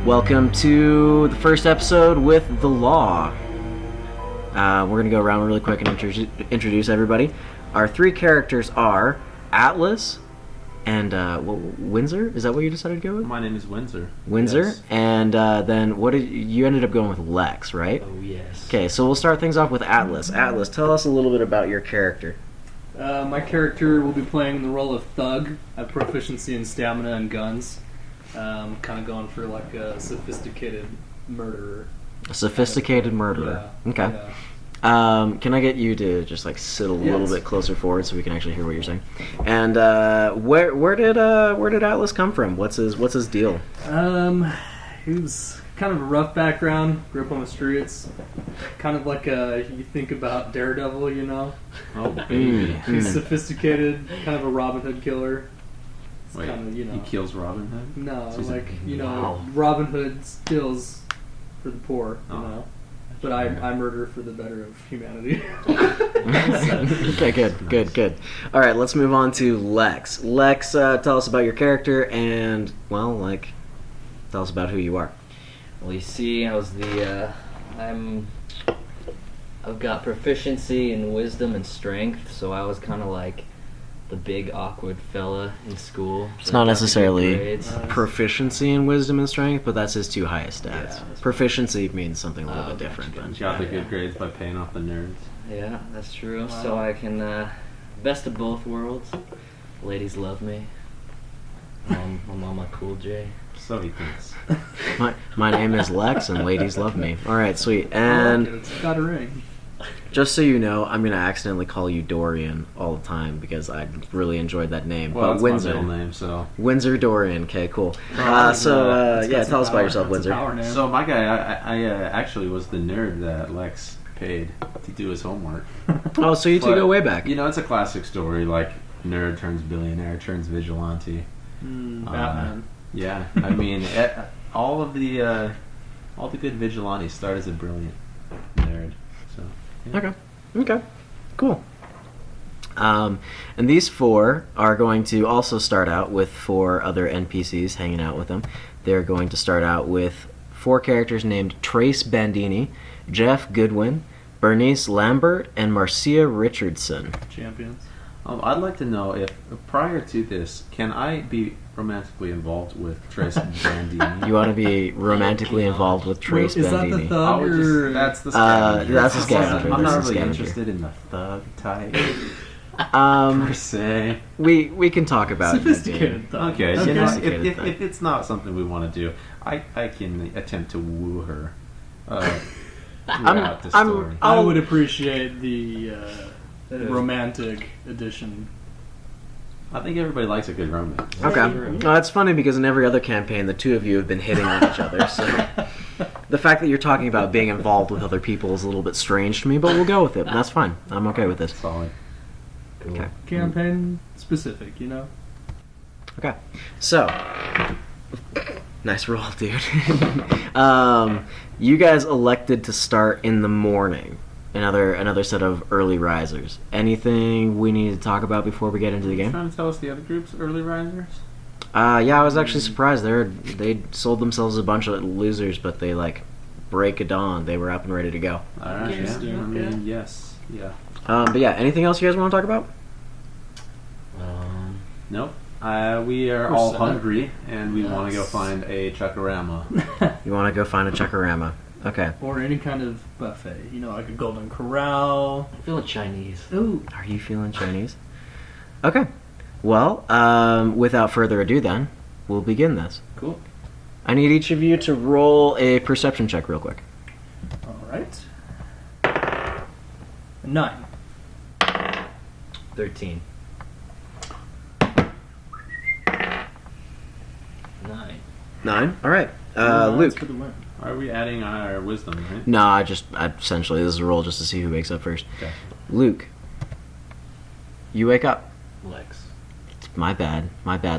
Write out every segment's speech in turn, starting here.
Welcome to the first episode with The Law. We're going to go around really quick and introduce everybody. Our three characters are Atlas and Windsor. Is that what you decided to go with? My name is Windsor. Windsor, yes. And then what did you ended up going with Lex, right? Oh yes. Okay, so we'll start things off with Atlas. Atlas, tell us a little bit about your character. My character will be playing the role of Thug. I have proficiency in stamina and guns. Kind of going for like a sophisticated murderer. A sophisticated murderer. Yeah, okay. yeah. Can I get you to just like sit a little bit closer forward so we can actually hear what you're saying? And where did Atlas come from? What's his deal? He was kind of a rough background. Grew up on the streets. Kind of like you think about Daredevil, you know. Oh baby. He's sophisticated, kind of a Robin Hood killer. Wait, kind of, you know. he kills Robin Hood? No, So he's like a- wow. Robin Hood steals for the poor, you Oh. know. But I murder for the better of humanity. Okay, good. All right, let's move on to Lex. Lex, tell us about your character and, well, like, tell us about who you are. Well, you see, I've got proficiency in wisdom and strength, so I was kind of like the big awkward fella in school. It's not necessarily grades. proficiency in wisdom and strength, but that's his two highest stats. Yeah. Proficiency means something a little bit gotcha, different. gotcha. But Got the good grades by paying off the nerds. Yeah, that's true. Wow. So I can best of both worlds. Ladies love me. I'm Mama Cool J. So he thinks. my name is Lex, and ladies love me. All right, sweet. I And like it. It's got a ring. just so you know, I'm gonna accidentally call you Dorian all the time because I really enjoyed that name. Well, but that's Windsor, my middle name, so. Windsor Dorian. Okay, cool. It's got Yeah, some tell us about power. yourself, That's a Windsor. power name. So my guy, I actually was the nerd that Lex paid to do his homework. Oh, so you two But, go way back. You know, it's a classic story, like nerd turns billionaire, turns vigilante. Batman. Yeah, I mean, all the good vigilantes start as a brilliant nerd. So. Yeah. Okay, cool. And these four are going to also start out with four other NPCs hanging out with them. They're going to start out with four characters named Trace Bandini, Jeff Goodwin, Bernice Lambert, and Marcia Richardson. Champions. I'd like to know if, prior to this, can I be romantically involved with Trace Bandini? You want to be romantically involved with Trace Is that Bandini? the thug or... That's the scavenger. that's the scavenger. I'm That's not the really scavenger. interested in the thug type, Um, per se. we can talk about it. Sophisticated thug. Okay, Okay. you know, Sophisticated if thug. it's not something we want to do, I can attempt to woo her throughout the story. I would appreciate the romantic edition. I think everybody likes a good romance. Okay. Sure. Well, it's funny because in every other campaign, the two of you have been hitting on each other. So the fact that you're talking about being involved with other people is a little bit strange to me, but we'll go with it. That's fine. I'm okay with this. Solid. Cool. Okay. Campaign specific, you know? Okay. So, nice roll, dude. You guys elected to start in the morning. Another set of early risers. Anything we need to talk about before we get into the game? Trying to tell us the other group's early risers? Yeah, I was actually surprised. They sold themselves a bunch of losers, but they like break of dawn. They were up and ready to go. Alright, Yes, yeah. I dude. mean, yes. Yeah. But yeah, anything else you guys want to talk about? Nope. We are We're all set. hungry, and we want to go Yes. find a chuckarama. You want to go find a chuckarama? Okay. Or any kind of buffet. You know, like a Golden Corral. I'm feeling Chinese. Ooh. Are you feeling Chinese? Okay. Well, without further ado, then we'll begin this. Cool. I need each of you to roll a perception check real quick. Alright. 9. 13. 9. 9. All right. Nines Luke. For the win. Are we adding our wisdom, right? No, I essentially this is a roll just to see who wakes up first. Okay. Luke. You wake up. Lex. My bad,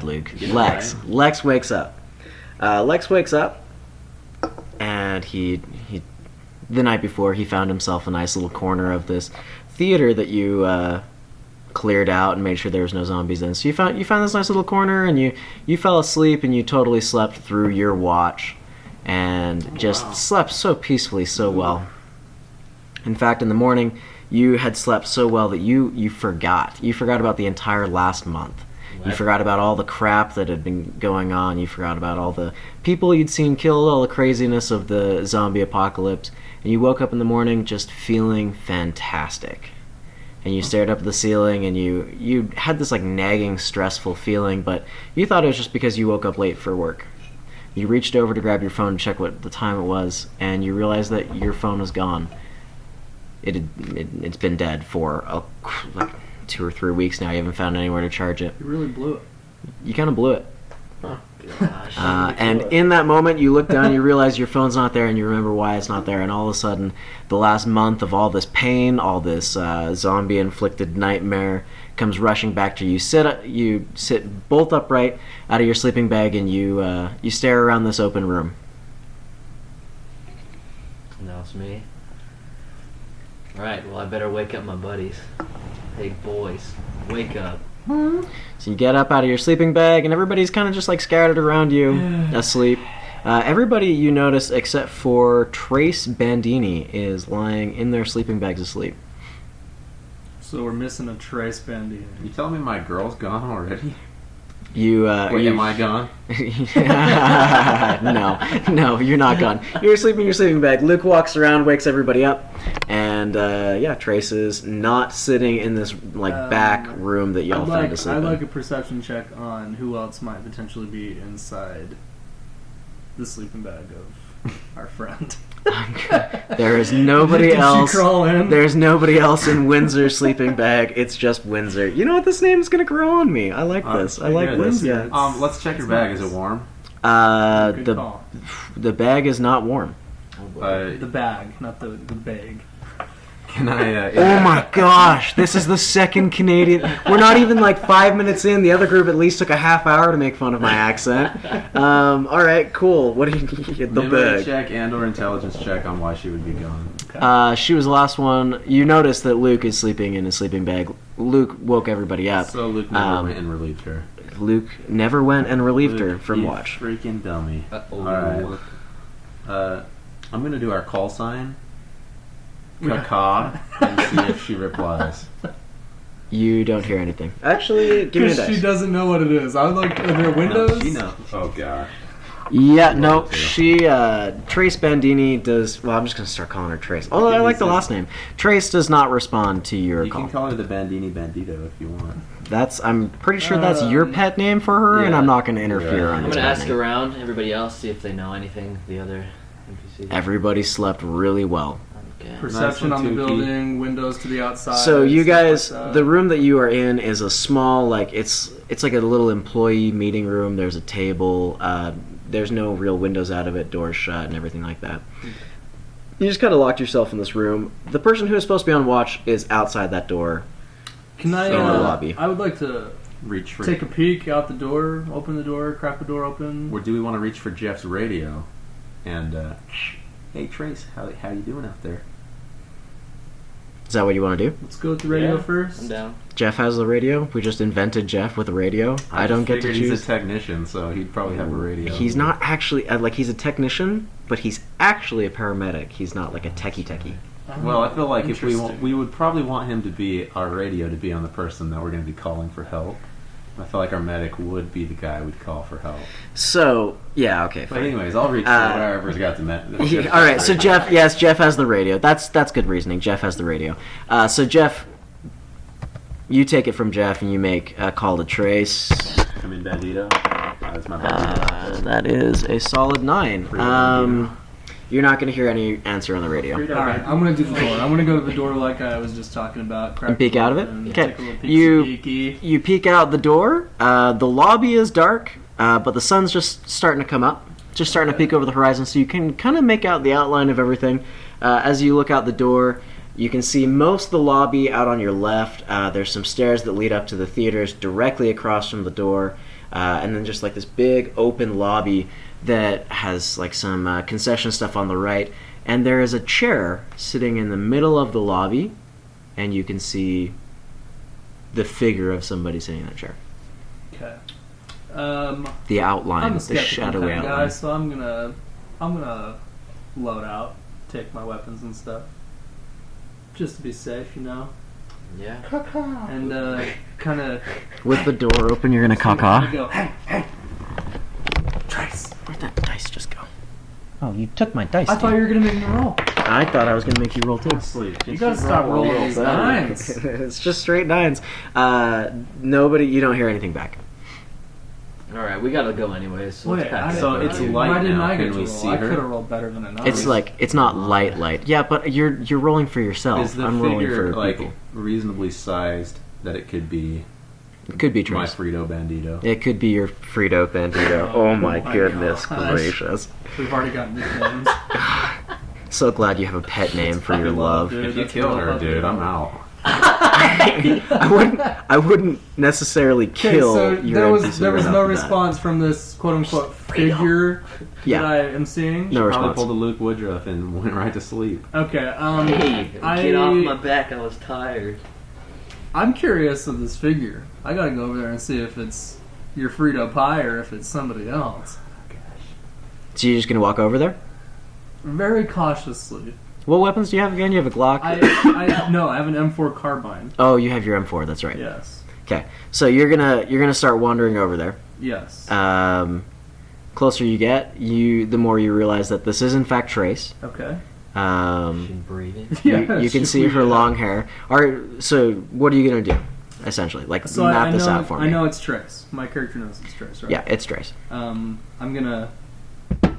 Luke. Get it Lex. right. Lex wakes up. Lex wakes up, and he the night before he found himself a nice little corner of this theater that you cleared out and made sure there was no zombies in. So you found this nice little corner, and you fell asleep, and you totally slept through your watch. and just Wow. slept so peacefully, so well. In fact, in the morning, you had slept so well that you forgot. You forgot about the entire last month. You What? forgot about all the crap that had been going on. You forgot about all the people you'd seen killed, all the craziness of the zombie apocalypse. And you woke up in the morning just feeling fantastic. And you stared up at the ceiling, and you had this like nagging, stressful feeling, but you thought it was just because you woke up late for work. You reached over to grab your phone to check what the time it was, and you realized that your phone was gone. It's been dead for like 2 or 3 weeks now. You haven't found anywhere to charge it. You really blew it. You kind of blew it. Gosh. And in that moment, you look down, you realize your phone's not there, and you remember why it's not there. And all of a sudden, the last month of all this pain, all this zombie-inflicted nightmare comes rushing back to you. You sit bolt upright out of your sleeping bag, and you stare around this open room. Now it's me. Right, well I better wake up my buddies. Hey boys, wake up. So you get up out of your sleeping bag, and everybody's kind of just like scattered around you, asleep. Everybody you notice, except for Trace Bandini, is lying in their sleeping bags asleep. So we're missing a Trace Bandini. You telling me my girl's gone already? You, Wait, am I gone? No, you're not gone. You're asleep in your sleeping bag. Luke walks around, wakes everybody up, and Trace is not sitting in this back room that y'all found to sleep I'd in. like a perception check on who else might potentially be inside the sleeping bag of our friend. There is nobody Did else. she crawl in? There's nobody else in Windsor's sleeping bag. It's just Windsor. You know what? This name is gonna grow on me. I like this. I like good. this. Windsor. Yeah. Let's check your It's bag. nice. Is it warm? Good The call. the bag is not warm. The bag, not the bag. Can I? Oh my gosh, this is the second Canadian. We're not even like 5 minutes in. The other group at least took a half hour to make fun of my accent. All right, cool. What do you get? The Memory bag. check and/or intelligence check on why she would be gone. She was the last one. You notice that Luke is sleeping in a sleeping bag. Luke woke everybody up. So Luke never went and relieved her. Luke never went and relieved her Luke, from you watch. Freaking dummy. Uh-oh. All right. I'm gonna do our call sign. Caw and see if she replies. You don't hear anything. Actually, give me a Because she dice. doesn't know what it is. I was like, are there windows? No, she knows. Oh god. Yeah, no, she, Trace Bandini does, well, I'm just gonna start calling her Trace. Although I like the last name. Trace does not respond to your You call. can call her the Bandini Bandito if you want. I'm pretty sure that's your pet name for her, and yeah. I'm not gonna interfere Yeah. on I'm this gonna pet ask name. around everybody else, see if they know anything, the other NPCs. Everybody slept really well. Okay. Perception Nice on the one, Tukey. building, windows to the outside. So you stuff like guys, that. the room that you are in is a small, like it's like a little employee meeting room. There's a table. There's no real windows out of it, doors shut, and everything like that. You just kind of locked yourself in this room. The person who is supposed to be on watch is outside that door. Can I? in the lobby. I would like to Reach for. take a peek out the door, open the door, crack the door open. Or do we want to reach for Jeff's radio? And hey Trace, how you doing out there? Is that what you want to do? Let's go with the radio Yeah, first. I'm down. Jeff has the radio. We just invented Jeff with a radio. I don't get to figured choose. He's a technician, so he'd probably have a radio. He's not actually he's a technician, but he's actually a paramedic. He's not like a techie. Well, I feel like if Interesting. we would probably want him to be our radio to be on the person that we're going to be calling for help. I feel like our medic would be the guy we'd call for help. So yeah, okay. But Fine. anyways, I'll reach for whoever's got the med. All right, so Jeff, yes, Jeff has the radio. That's good reasoning. Jeff has the radio. So Jeff, you take it from Jeff and you make a call to Trace. Come in, Bandito. That's my Bandito. That is a solid 9. You're not going to hear any answer on the radio. All right, I'm gonna do the door. I'm gonna go to the door like I was just talking about. Crack And peek the out of door it? and Okay. take a little You- peeky. You peek out the door. The lobby is dark, but the sun's just starting to come up. Just starting to peek over the horizon, so you can kind of make out the outline of everything. As you look out the door, you can see most of the lobby out on your left. There's some stairs that lead up to the theaters directly across from the door, and then just like this big open lobby that has like some concession stuff on the right. And there is a chair sitting in the middle of the lobby, and you can see the figure of somebody sitting in that chair. Okay. The outline, I'm a the skeptical shadowy kind of outline. guy, so I'm gonna I'm gonna load out, take my weapons and stuff, just to be safe, you know. Yeah. And kind of With the door open, you're gonna I caw. go, hey, Trace. Where'd that dice just go? Oh, you took my dice. I thought you were gonna make me roll. I thought I was gonna make you roll too. You gotta stop rolling these nines. It's just straight nines. Nobody. You don't hear anything back. All right, we gotta go anyways. So Wait, let's pack So up. it's Dude. light why didn't now. I get Can to we roll? see I her? could have rolled better than a 9. It's like it's not light. Yeah, but you're rolling for yourself. Is the I'm rolling figure for like people. reasonably sized that it could be It could be my Trace. Frito Bandito? It could be your Frito Bandito. Oh my my goodness gosh. gracious! We've already got nicknames. So glad you have a pet name for your Fucking love. dude. If you That's kill what I her, love, dude, dude. I'm out. I wouldn't necessarily kill so your there NPC was right no off the bat. response from this quote unquote figure Yeah. that I am seeing. No Probably response. pulled a Luke Woodruff and went right to sleep. Okay, Hey, get off my back. I was tired. I'm curious of this figure. I gotta go over there and see if it's your Frito Pie or if it's somebody else. So you're just gonna walk over there? Very cautiously. What weapons do you have again? You have a Glock. No, I have an M4 carbine. Oh, you have your M4. That's right. Yes. Okay, so you're gonna start wandering over there. Yes. Closer you get, the more you realize that this is in fact Trace. Okay. She's breathing. You can see her long hair. So what are you gonna do? Essentially, like So map I this know, out for me. I know it's Trace. My character knows it's Trace, right? Yeah, it's Trace. I'm gonna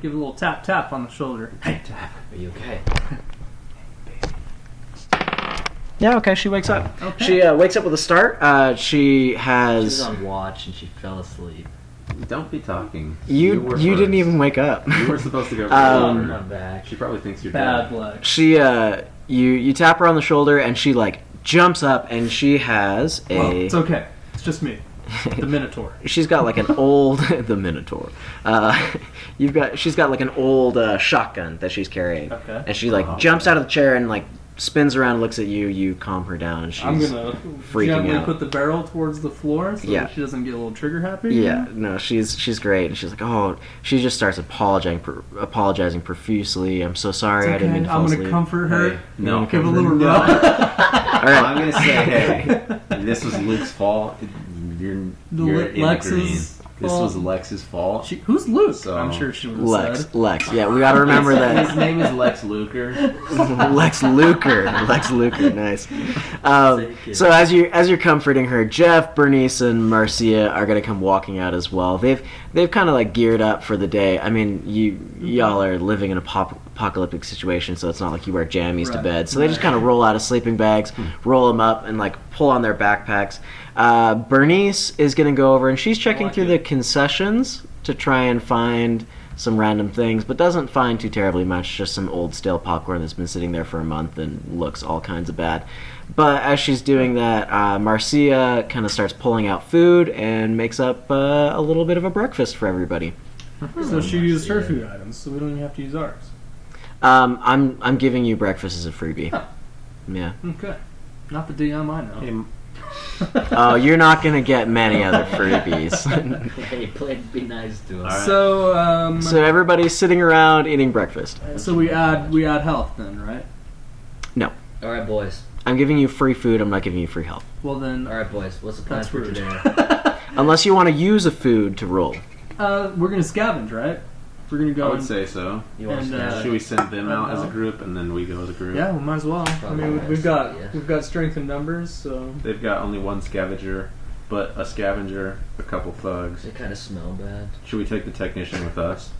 give a little tap on the shoulder. Hey, tap. Are you okay? Yeah, okay. She wakes up. Okay. She wakes up with a start. She She was has. on watch and she fell asleep. Don't be talking. You were didn't first. even wake up. You were supposed to go. Um, On first. my back. She probably thinks you're Bad dead. luck. She you tap her on the shoulder and she like jumps up and she has Well, a. it's okay. It's just me. The Minotaur. She's got like an old the Minotaur. She's got like an old shotgun that she's carrying, Okay. and she like jumps out of the chair and like spins around, and looks at you. You calm her down, and she's I'm gonna freaking gently out. put the barrel towards the floor so Yeah. that she doesn't get a little trigger happy. Yeah, no, she's great, and she's like, oh, she just starts apologizing profusely. I'm so sorry, It's I didn't mean to okay. fall I'm gonna asleep. comfort her. Hey, no. Give a little No. rub. All right, I'm gonna say, hey, this was Luke's fault. You're in the Lex's green. This fault. was Lex's fault. Who's Luke? So- I'm sure she would have said. Lex. Yeah, we got to remember His that. name is Lex Luker. Lex Luker, nice. So as you're comforting her, Jeff, Bernice, and Marcia are gonna come walking out as well. They've kind of like geared up for the day. I mean, y'all are living in a apocalyptic situation, so it's not like you wear jammies to Right. bed. So they just kind of roll out of sleeping bags, roll them up, and like pull on their backpacks. Bernice is gonna go over and she's checking like through it. the concessions to try and find some random things, but doesn't find too terribly much. Just some old stale popcorn that's been sitting there for a month and looks all kinds of bad. But as she's doing that, Marcia kind of starts pulling out food and makes up a little bit of a breakfast for everybody. So she used her food items, so we don't even have to use ours. I'm giving you breakfast as a freebie. Huh. Yeah. Okay. Not the DM I know. Hey, Oh, you're not gonna get many other freebies. Hey, please be nice to us. Alright. So So everybody's sitting around eating breakfast. so we add health then, right? No, All right, boys. I'm giving you free food. I'm not giving you free health. Well then, All right, boys. What's the plan That's for rude. today? Unless you want to use a food to roll. we're gonna scavenge, right? We're gonna go. I would and- say so. You want And, to Should we send them out as a no. group and then we go as a group? Yeah, we might as well. I Probably mean, best, we've got yeah. strength in numbers, so They've got only one scavenger, but a scavenger, a couple thugs. They kind of smell bad. Should we take the technician with us,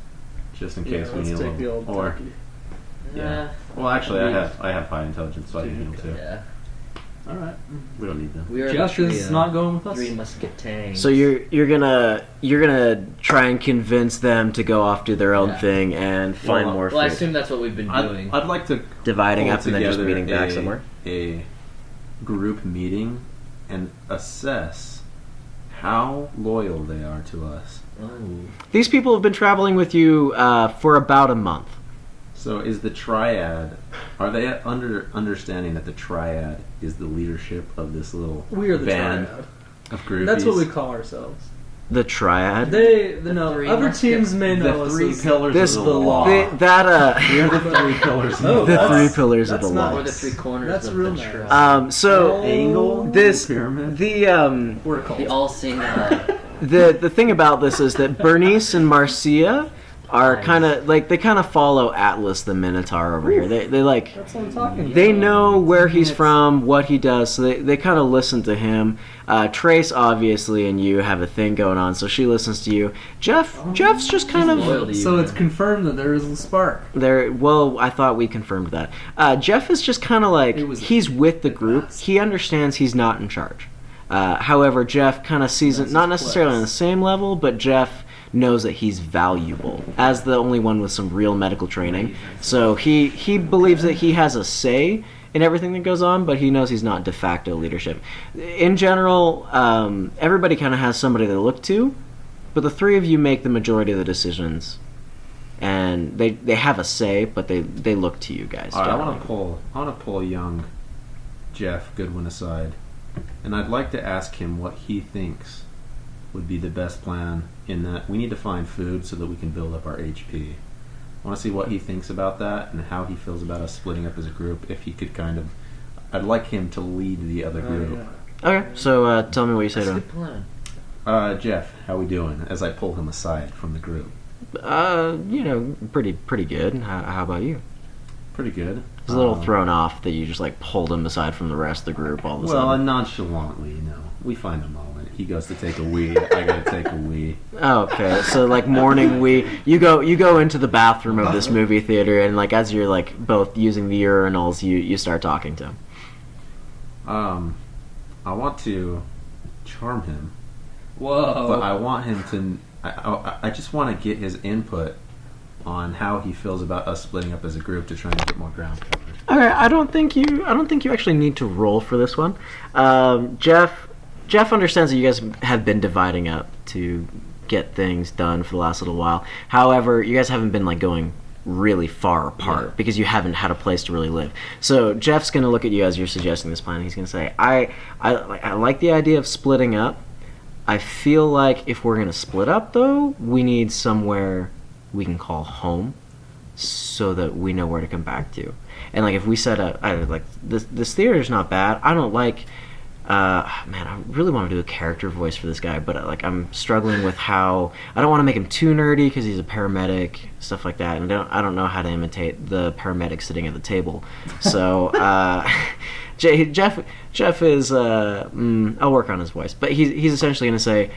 just in yeah, case we let's need a take the little? old Or turkey. Yeah. Well, actually, I have high intelligence, so I can heal too. Yeah. All right. We don't need them. We are Jeff the is trio. not going with us. Three musketeers. So you're gonna try and convince them to go off do their own Yeah. thing and find Well, more Well, I food. assume that's what we've been doing. I'd like to Dividing pull up and then just together meeting back somewhere. A group meeting and assess how loyal they are to us. Oh. These people have been traveling with you for about a month. So is the triad? Are they understanding that the triad is the leadership of this little We are the band triad. of groupies? That's what we call ourselves. The triad. three Other must teams get- may know The us three as pillars This of the law. that We're the three pillars of Oh, the the law. three pillars of that's the not- law. Or the three corners That's of real the nice. triad. So Angle, this pyramid. We're called. The all seeing eye. the thing about this is that Bernice and Marcia are kind of like they kind of follow Atlas the Minotaur over here. They like That's what I'm talking about. they know where he's from, what he does, so they kind of listen to him. Trace obviously and you have a thing going on, so she listens to you. Jeff's just kind She's loyal of to you. So it's confirmed that there is a spark. there. Well, I thought we confirmed that. Jeff is just kind of like It was he's with the group. best. He understands he's not in charge. However, Jeff kind of sees it That's not his necessarily on the place. same level, but Jeff knows that he's valuable as the only one with some real medical training. So he believes that he has a say in everything that goes on, but he knows he's not de facto leadership. In general, everybody kind of has somebody they look to, but the three of you make the majority of the decisions, and they have a say, but they look to you guys. All right, I generally. want to pull young Jeff Goodwin aside, and I'd like to ask him what he thinks would be the best plan. In that we need to find food so that we can build up our HP. I want to see what he thinks about that and how he feels about us splitting up as a group. If he could I'd like him to lead the other group. Okay, so tell me what you say That's a to good plan. Jeff, how we doing? As I pull him aside from the group. him. Pretty good. How about you? Pretty good. He's a little thrown off that you just like pulled him aside from the rest of the group all of a Well, sudden. nonchalantly, we find a moment. He goes to take a wee. I gotta take a wee. Oh, okay, so like morning you go into the bathroom of this movie theater and like as you're like both using the urinals, you start talking to him. I want to charm him, Whoa. but I want him to. I just want to get his input on how he feels about us splitting up as a group to try and get more ground covered. Okay, I don't think you actually need to roll for this one. Jeff understands that you guys have been dividing up to get things done for the last little while. However, you guys haven't been like going really far apart because you haven't had a place to really live. So Jeff's going to look at you as you're suggesting this plan. And he's going to say, I like the idea of splitting up. I feel like if we're going to split up, though, we need somewhere we can call home so that we know where to come back to. And like if we set up, like this theater's not bad. I don't like. Man, I really want to do a character voice for this guy, but like I'm struggling with how I don't want to make him too nerdy because he's a paramedic, stuff like that, and I don't know how to imitate the paramedic sitting at the table. So Jeff is I'll work on his voice, but he's essentially going to say,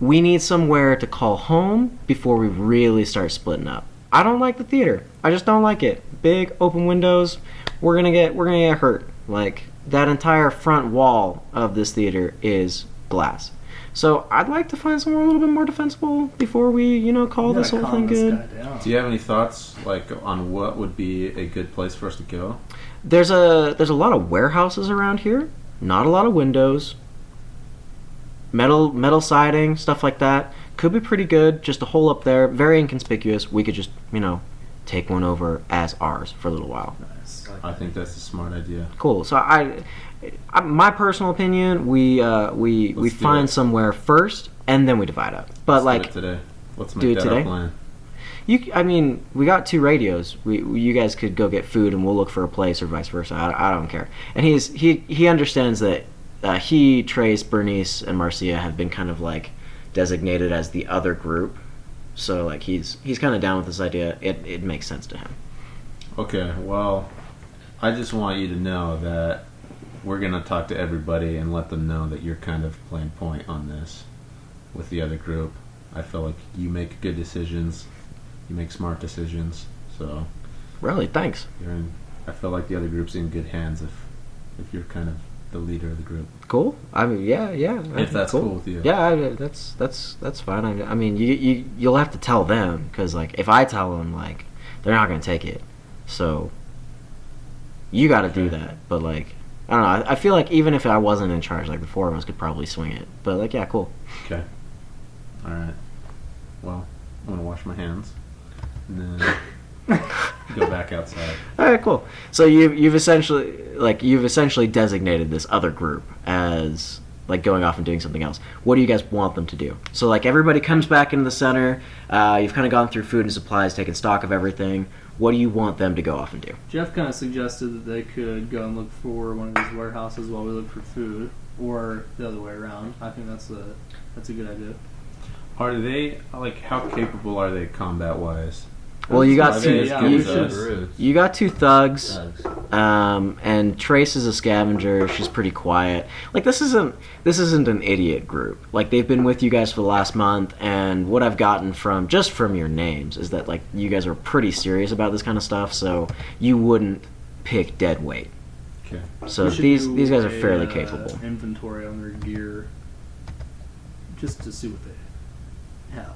we need somewhere to call home before we really start splitting up. I don't like the theater. I just don't like it. Big open windows. We're gonna get hurt. Like that entire front wall of this theater is glass. So I'd like to find somewhere a little bit more defensible before we, call this whole thing good. Do you have any thoughts on what would be a good place for us to go? There's a lot of warehouses around here. Not a lot of windows. Metal siding, stuff like that. Could be pretty good. Just a hole up there, very inconspicuous. We could just, take one over as ours for a little while. Nice. I think that's a smart idea. Cool. So my personal opinion, we do find it. somewhere first and then we divide up. But Let's do it today. Let's do make it that our today? plan. We got 2 radios. You guys could go get food and we'll look for a place or vice versa. I don't care. And he understands that he, Trace, Bernice, and Marcia have been kind of like designated as the other group. So like he's kind of down with this idea. It makes sense to him. Okay, well, I just want you to know that we're going to talk to everybody and let them know that you're kind of playing point on this with the other group. I feel like you make good decisions. You make smart decisions. So Really, thanks. I feel like the other group's in good hands if you're kind of the leader of the group. Cool. I mean, yeah. If that's cool with you. Yeah, that's fine. I mean, you'll have to tell them because like if I tell them, like they're not gonna take it. So you got to do that. But like I don't know. I feel like even if I wasn't in charge, like the 4 of us could probably swing it. But like yeah, cool. Okay. All right. Well, I'm gonna wash my hands and then go back outside. All right, cool. So you've essentially designated this other group as like going off and doing something else. What do you guys want them to do? So like everybody comes back into the center. You've kind of gone through food and supplies, taken stock of everything. What do you want them to go off and do? Jeff kind of suggested that they could go and look for one of these warehouses while we look for food, or the other way around. I think that's a good idea. Are they like how capable are they combat wise? Well, you got Are two. they as good as us? You got two thugs. Thugs. And Trace is a scavenger. She's pretty quiet. Like this isn't an idiot group. Like they've been with you guys for the last month, and what I've gotten from your names is that like you guys are pretty serious about this kind of stuff. So you wouldn't pick dead weight. Okay. So We should these do guys are a, fairly capable. Inventory on their gear, just to see what they have.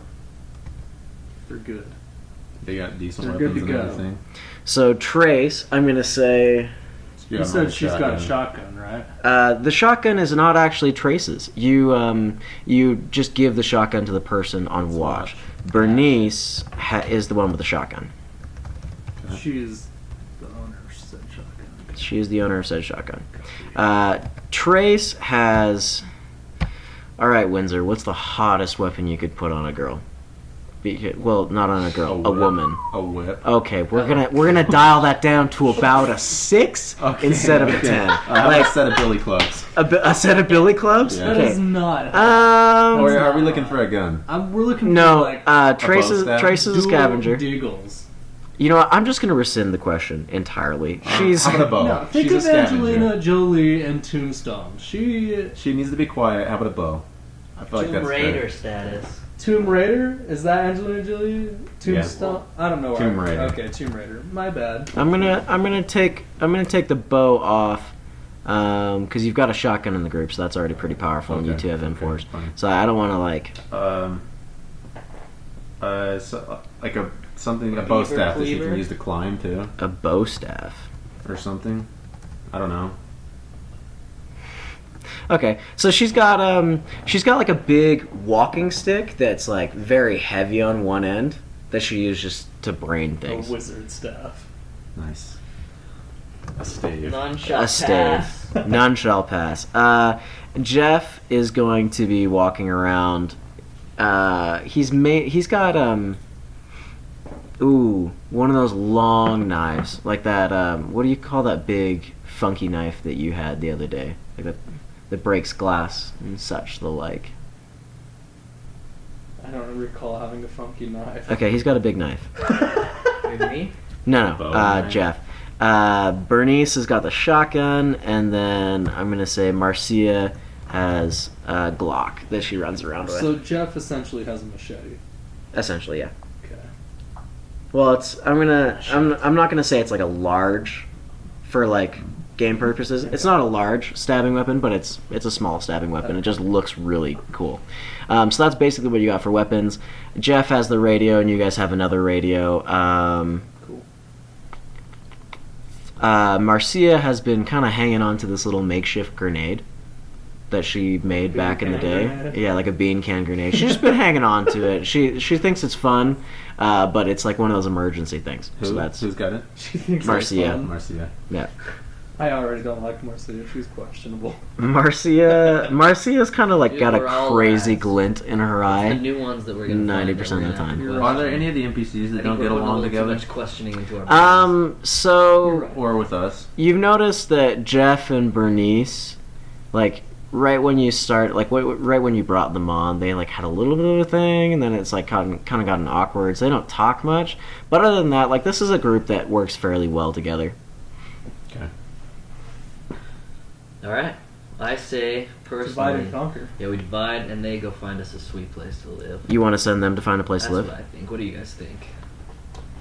If they're good. They got decent They're good weapons to and go. everything. So Trace, I'm gonna say You said she's got a shotgun, right? the shotgun is not actually Trace's. You just give the shotgun to the person on watch. Bernice is the one with the shotgun. She's the owner of said shotgun. She is the owner of said shotgun. Trace has. All right, Windsor. What's the hottest weapon you could put on a girl? Well, not on a girl, a whip. woman. A whip. Okay, we're gonna dial that down to about a 6 instead of a 10. How about a set of billy clubs? A set of billy clubs. Yeah. That Okay. is not. Or are we looking for a gun? We're looking for No, like Trace bow staff? is a dual scavenger. Deagles. You know what? I'm just gonna rescind the question entirely. She's How about a bow? No, think She's a of scavenger. Angelina Jolie and Tombstone. She She needs to be quiet. How about a bow? I feel like Tomb that's Raider fair. status. Tomb Raider? Is that Angelina Jolie? Tombstone? I don't know. Tomb Raider. Okay, Tomb Raider. My bad. I'm gonna take the bow off because you've got a shotgun in the group, so that's already pretty powerful, and you Okay, two have okay, M4s. fine. So I don't want to like So, like a something, a Beaver bow staff that she cleaver? can use to climb too, a bow staff. or something. I don't know. Okay, so she's got like a big walking stick that's like very heavy on one end that she uses just to brain A things. wizard staff. Nice. A stave. None shall A stave. pass. None shall pass. Jeff is going to be walking around. He's got one of those long knives, like that. What do you call that big funky knife that you had the other day, like that breaks glass and such the like? I don't recall having a funky knife. Okay, he's got a big knife. Wait, me? No, Bow knife. Jeff. Bernice has got the shotgun, and then I'm gonna say Marcia has a Glock that she runs around with. So Jeff essentially has a machete. Essentially, yeah. Okay. Well, I'm not gonna say it's like a large for like game purposes. It's not a large stabbing weapon, but it's a small stabbing weapon. It just looks really cool. So that's basically what you got for weapons. Jeff has the radio, and you guys have another radio. Cool. Marcia has been kind of hanging on to this little makeshift grenade that she made Bean back in the can day. grenade. Yeah, like a bean can grenade. She's just been hanging on to it. She thinks it's fun, but it's like one of those emergency things. So that's Who's got it? She thinks Marcia. that's fun. Marcia. yeah. I already don't like Marcia. She's questionable. Marcia's kind of like Dude, got we're a all crazy lads. glint in her The eye. new ones that we're gonna 90% of the time. Are there any of the NPCs that don't get along Too together, much questioning into our brains. So or with us? you've noticed that Jeff and Bernice, like right when you start, like right when you brought them on, they like had a little bit of a thing, and then it's like kind of gotten awkward. So they don't talk much, but other than that, like this is a group that works fairly well together. Okay. All right. I say Divide personally, and conquer. yeah, we divide and they go find us a sweet place to live. You want to send them to find a place That's to live? what I think. What do you guys think?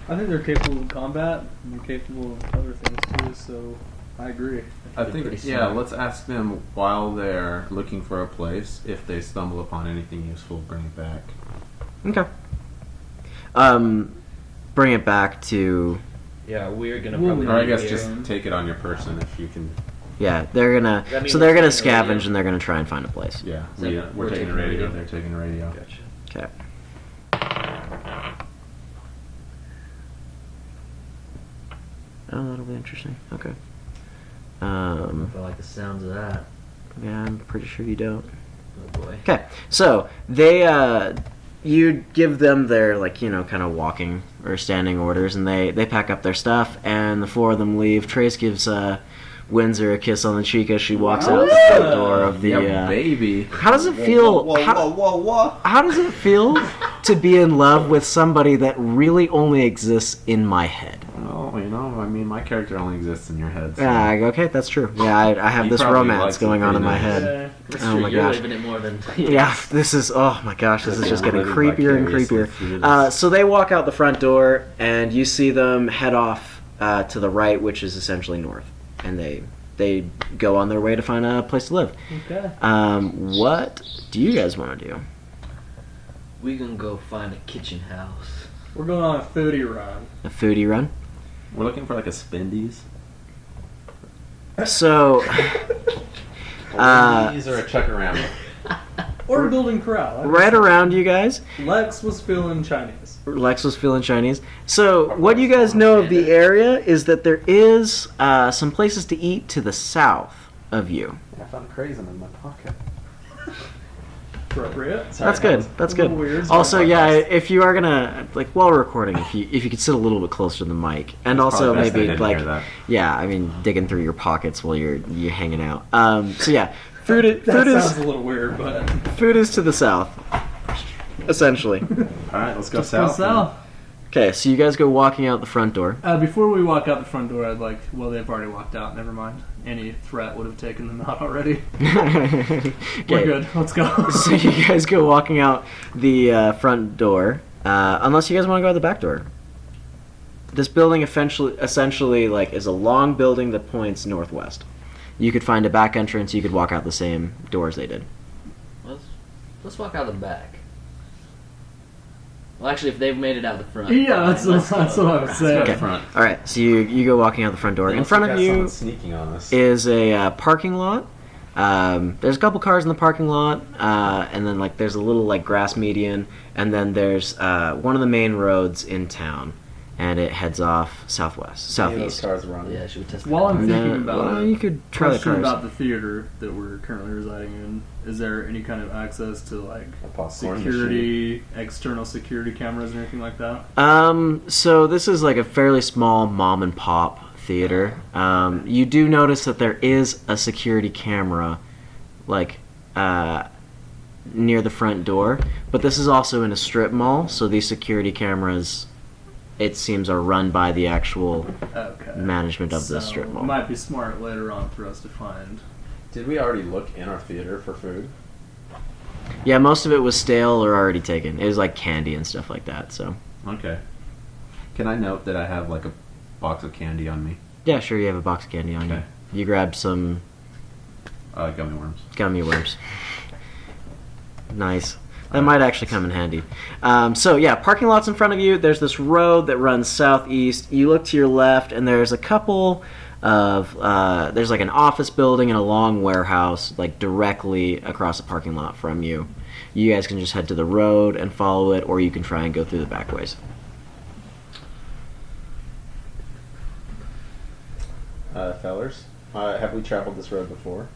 I think they're capable of combat and they're capable of other things too, so I agree. I They're think, pretty yeah, smart. let's ask them while they're looking for a place, if they stumble upon anything useful, bring it back. Okay. Bring it back to. Yeah, we're gonna Well, probably. Or I leave guess here. just take it on your person if you can. Yeah, they're gonna. That means So they're we're gonna taking a radio? scavenge and they're gonna try and find a place. Yeah, So we're taking a radio, they're taking a radio. Gotcha. Okay. Oh, that'll be interesting. Okay. I like the sounds of that. Yeah, I'm pretty sure you don't. Oh boy. Okay, so they you give them their kind of walking or standing orders, and they pack up their stuff, and the four of them leave. Trace gives Windsor a kiss on the cheek as she walks out the front door of the. Yeah, baby. How does it feel? Whoa. How does it feel to be in love with somebody that really only exists in my head? Oh, I mean, my character only exists in your head. So. Okay, that's true. Yeah, I have He this probably romance likes it going on in pretty my nice. head. That's Oh true. my You're gosh. living it more than. Yeah, this is. Oh my gosh, this is just getting Living creepier and vicariously creepier. through this. So they walk out the front door, and you see them head off to the right, which is essentially north, and they go on their way to find a place to live. Okay. What do you guys want to do? We gonna go find a kitchen house. We're going on a foodie run. A foodie run? We're looking for like a Spendies. So, Wendy's or a Chuckarama. Or a building corral. right around you guys, Lex was feeling Chinese. Lex was feeling Chinese. So, what you guys know of the area is that there is some places to eat to the south of you. I found a craisin in my pocket. Appropriate. That's good. That's A good. little weird. Also, yeah, if you are gonna while recording, if you could sit a little bit closer to the mic, and also Probably best they maybe didn't hear that. yeah, I mean digging through your pockets while you're hanging out. So yeah, food That is sounds a little weird, but food is to the south, essentially. All right, let's go let's go south. south. Okay, so you guys go walking out the front door. Before we walk out the front door, I'd like. Well, they've already walked out. Never mind. Any threat would have taken them out already. Okay. We're good. Let's go. So you guys go walking out the front door, unless you guys want to go out the back door. This building essentially is a long building that points northwest. You could find a back entrance. You could walk out the same door as they did. Let's walk out the back. Well, actually, if they've made it out the front. Yeah, that's what I was Let's go saying. to front. All right, so you go walking out the front door. In front of you sneaking on us. is a parking lot. There's a couple cars in the parking lot, and then there's a little grass median, and then there's one of the main roads in town, and it heads off southeast. cars running. Yeah, should we test While that? I'm thinking about well, it, you could try the question cars. about the theater that we're currently residing in. Is there any kind of access to A popcorn security, external security cameras, and anything like that? So this is a fairly small mom and pop theater. You do notice that there is a security camera, near the front door, but this is also in a strip mall, so these security cameras, it seems, are run by the actual Okay. management of So the strip it mall. might be smart later on for us to find. Did we already look in our theater for food? Yeah, most of it was stale or already taken. It was candy and stuff like that. So Okay. Can I note that I have a box of candy on me? yeah, sure, you have a box of candy on Okay. you. You grab some Gummy worms. gummy worms. Nice. That might actually come in handy. So yeah, parking lots in front of you. There's this road that runs southeast. You look to your left, and there's a couple of there's an office building and a long warehouse directly across the parking lot from you. You guys can just head to the road and follow it, or you can try and go through the back ways. Fellers, have we traveled this road before?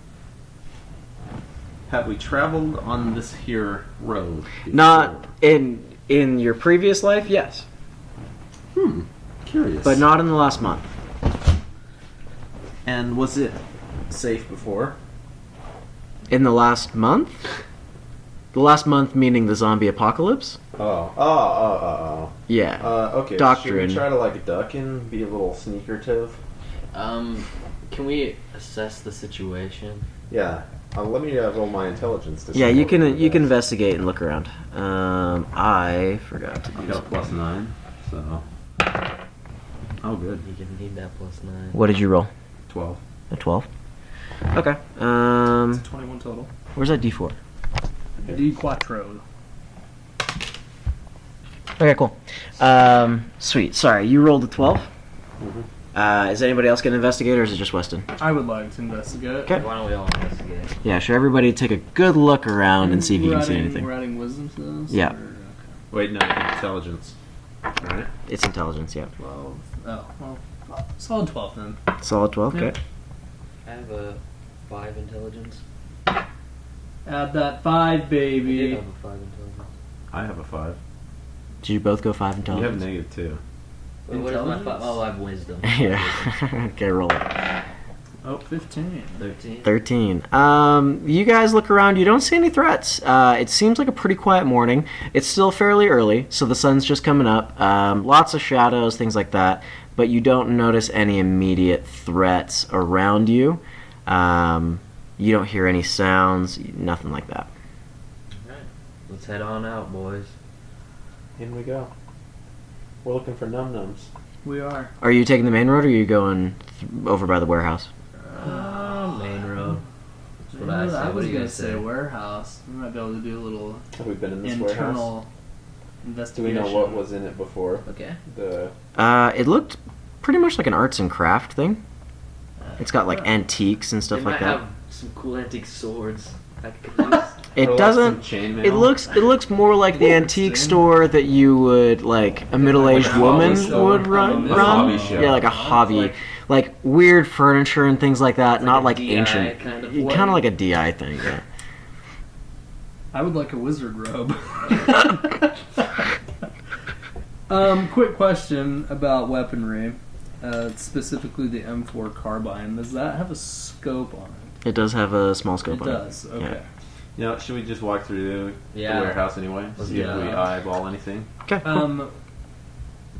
Have we traveled on this here road before? Not in your previous life, yes, Curious. but not in the last month. And was it safe before? In the last month? The last month meaning the zombie apocalypse? Oh. Yeah. Okay. Doctrine. Should we try to duck and be a little sneakertive? Can we assess the situation? Yeah. Let me roll my intelligence to see Yeah, you what we can do. investigate and look around. I forgot to I do got something. plus 9, so. Oh, good. You can need that +9. What did you roll? 12. A 12? Okay. It's 21 total. Where's that D4? D quattro. Okay, cool. Sweet. Sorry, you rolled a 12? Mhm. Is anybody else going to investigate, or is it just Weston? I would like to investigate. Okay. Why don't we all investigate? Yeah, sure. Everybody take a good look around and see if you can see We're anything. adding wisdom to this? Yeah. Or, okay. Wait, no, intelligence. Alright. It's intelligence, yeah. 12. Oh, well, solid 12 then. Solid 12, Yeah. okay. I have a 5 intelligence. Add that 5, We did baby. have a 5 intelligence. I have a 5. Did you both go 5 You intelligence? have -2. Wait, what is my 5? Intelligence? Oh, I have wisdom. Yeah. Okay, roll it. Oh, 15. 13. 13. You guys look around. You don't see any threats. It seems like a pretty quiet morning. It's still fairly early, so the sun's just coming up. Lots of shadows, things like that. But you don't notice any immediate threats around you. You don't hear any sounds, nothing like that. Alright, let's head on out, boys. In we go. We're looking for num-nums. We are. Are you taking the main road, or are you going over by the warehouse? Main road. That's what I say. I What was do you gonna guys say say? warehouse. We might be able to do a little Have we been in this warehouse? internal Do we investigation. know what was in it before? Okay. The It looked pretty much like an arts and craft thing. It's got like antiques and They stuff might like that. have some cool antique swords I could use. It or like doesn't. some chainmail? It looks more like the antique store that you would like a middle-aged Like a woman hobby store? would run. A hobby shop. Yeah, like a hobby, like weird furniture and things like that. Not like a DI ancient, kind of kind of like a DI thing. Yeah. I would like a wizard robe. Quick question about weaponry. Specifically the M4 carbine. Does that have a scope on it? It does have a small scope It on does. it. Okay. You know, should we just walk through the Yeah. warehouse anyway? Let's See do if we that. eyeball anything? Okay. Cool.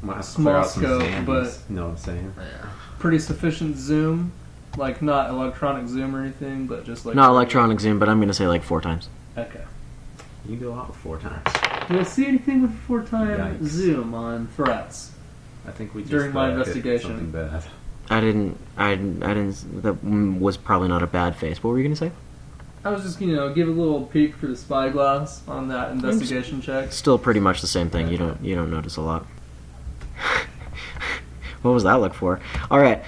Might have to Small clear out some scope, zandies. but- You know what I'm saying? Yeah. Pretty sufficient zoom. Like not electronic zoom or anything, but just like Not electronic zoom, but I'm gonna say like 4 times. Okay. You can go out with 4 times. Do I see anything with 4-time Yikes. zoom on threats? I think we just During my hit investigation. something bad. I didn't. That was probably not a bad face. What were you gonna say? I was just, give a little peek through the spyglass on that investigation check. Still pretty much the same thing. You don't notice a lot. What was that look for? All right.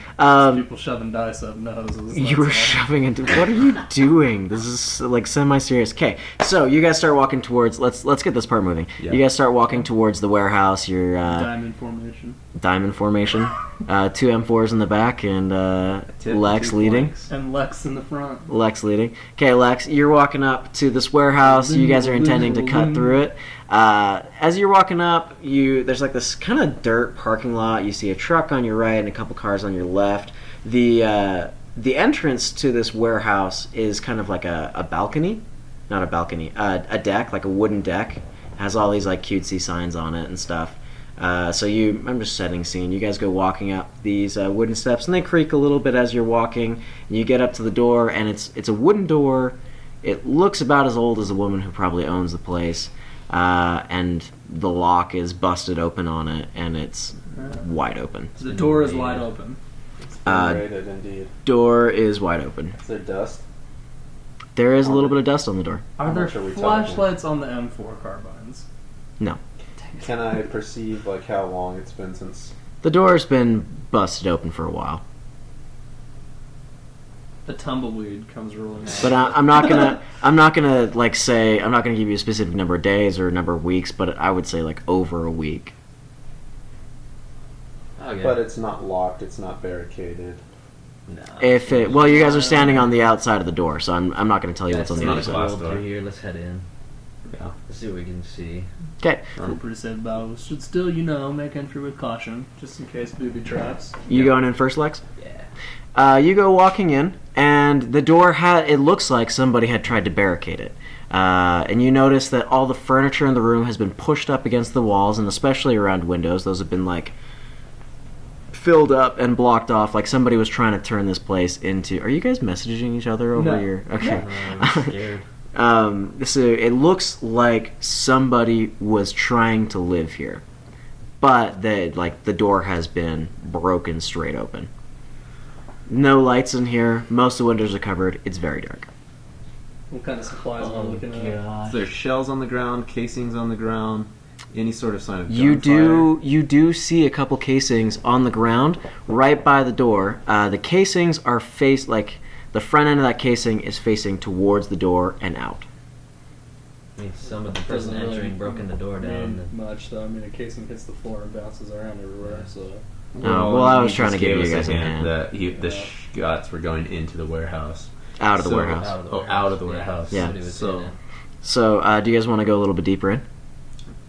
People shoving dice up noses. You that's were all. shoving into. What are you doing? This is like semi-serious. Okay, so you guys start walking towards. Let's get this part moving. Yeah. You guys start walking towards the warehouse. Your Diamond formation. diamond formation. 2 M4s in the back and Tip, Lex 2 leading. flanks. And Lex in the front. Lex leading. Okay, Lex, you're walking up to this warehouse. You guys are intending to cut through it. As you're walking up, there's like this kind of dirt parking lot. You see a truck on your right and a couple cars on your left. The entrance to this warehouse is kind of like a balcony, not a balcony, a deck, like a wooden deck. It has all these like cutesy signs on it and stuff. I'm just setting scene. You guys go walking up these wooden steps, and they creak a little bit as you're walking. And you get up to the door, and it's a wooden door. It looks about as old as the woman who probably owns the place, and the lock is busted open on it, and it's wide open. The door is wide open. Rated indeed. Door is wide open. Is there dust? There is a little bit of dust on the door. Are How there much are we flashlights on the M4 carbines? No. Can I perceive like how long it's been since? The door's been busted open for a while. A tumbleweed comes rolling out. But I'm not gonna like say I'm not gonna give you a specific number of days or a number of weeks, but I would say like over a week. Okay. But it's not locked. It's not barricaded. No. You guys are standing on the outside of the door, so I'm not gonna tell you what's on the not other a side. glass Roll door. through here. Let's head in. Yeah. Let's see what we can see. Okay, Feel pretty safe about it. Should still, make entry with caution, just in case booby traps. you going in first, Lex? Yeah. You go walking in, and the door it looks like somebody had tried to barricade it. And you notice that all the furniture in the room has been pushed up against the walls, and especially around windows, those have been like filled up and blocked off, like somebody was trying to turn this place into. Are you guys messaging each other over No. your? Okay. I'm scared. So it looks like somebody was trying to live here, but the door has been broken straight open. No lights in here. Most of the windows are covered. It's very dark. What kind of supplies am I looking at? Is there shells on the ground? Casings on the ground? Any sort of sign of You gunfire? do see a couple casings on the ground right by the door. The casings are the front end of that casing is facing towards the door and out. I mean, some of the person Doesn't really entering broken the door down. mean much though. I mean, a casing hits the floor and bounces around everywhere. So Well, I was he trying just to give gave you us guys a hint hand. that the shots were going into the warehouse. Out of the So- warehouse. Out of the warehouse. Yeah. somebody was So- in it. So, do you guys want to go a little bit deeper in?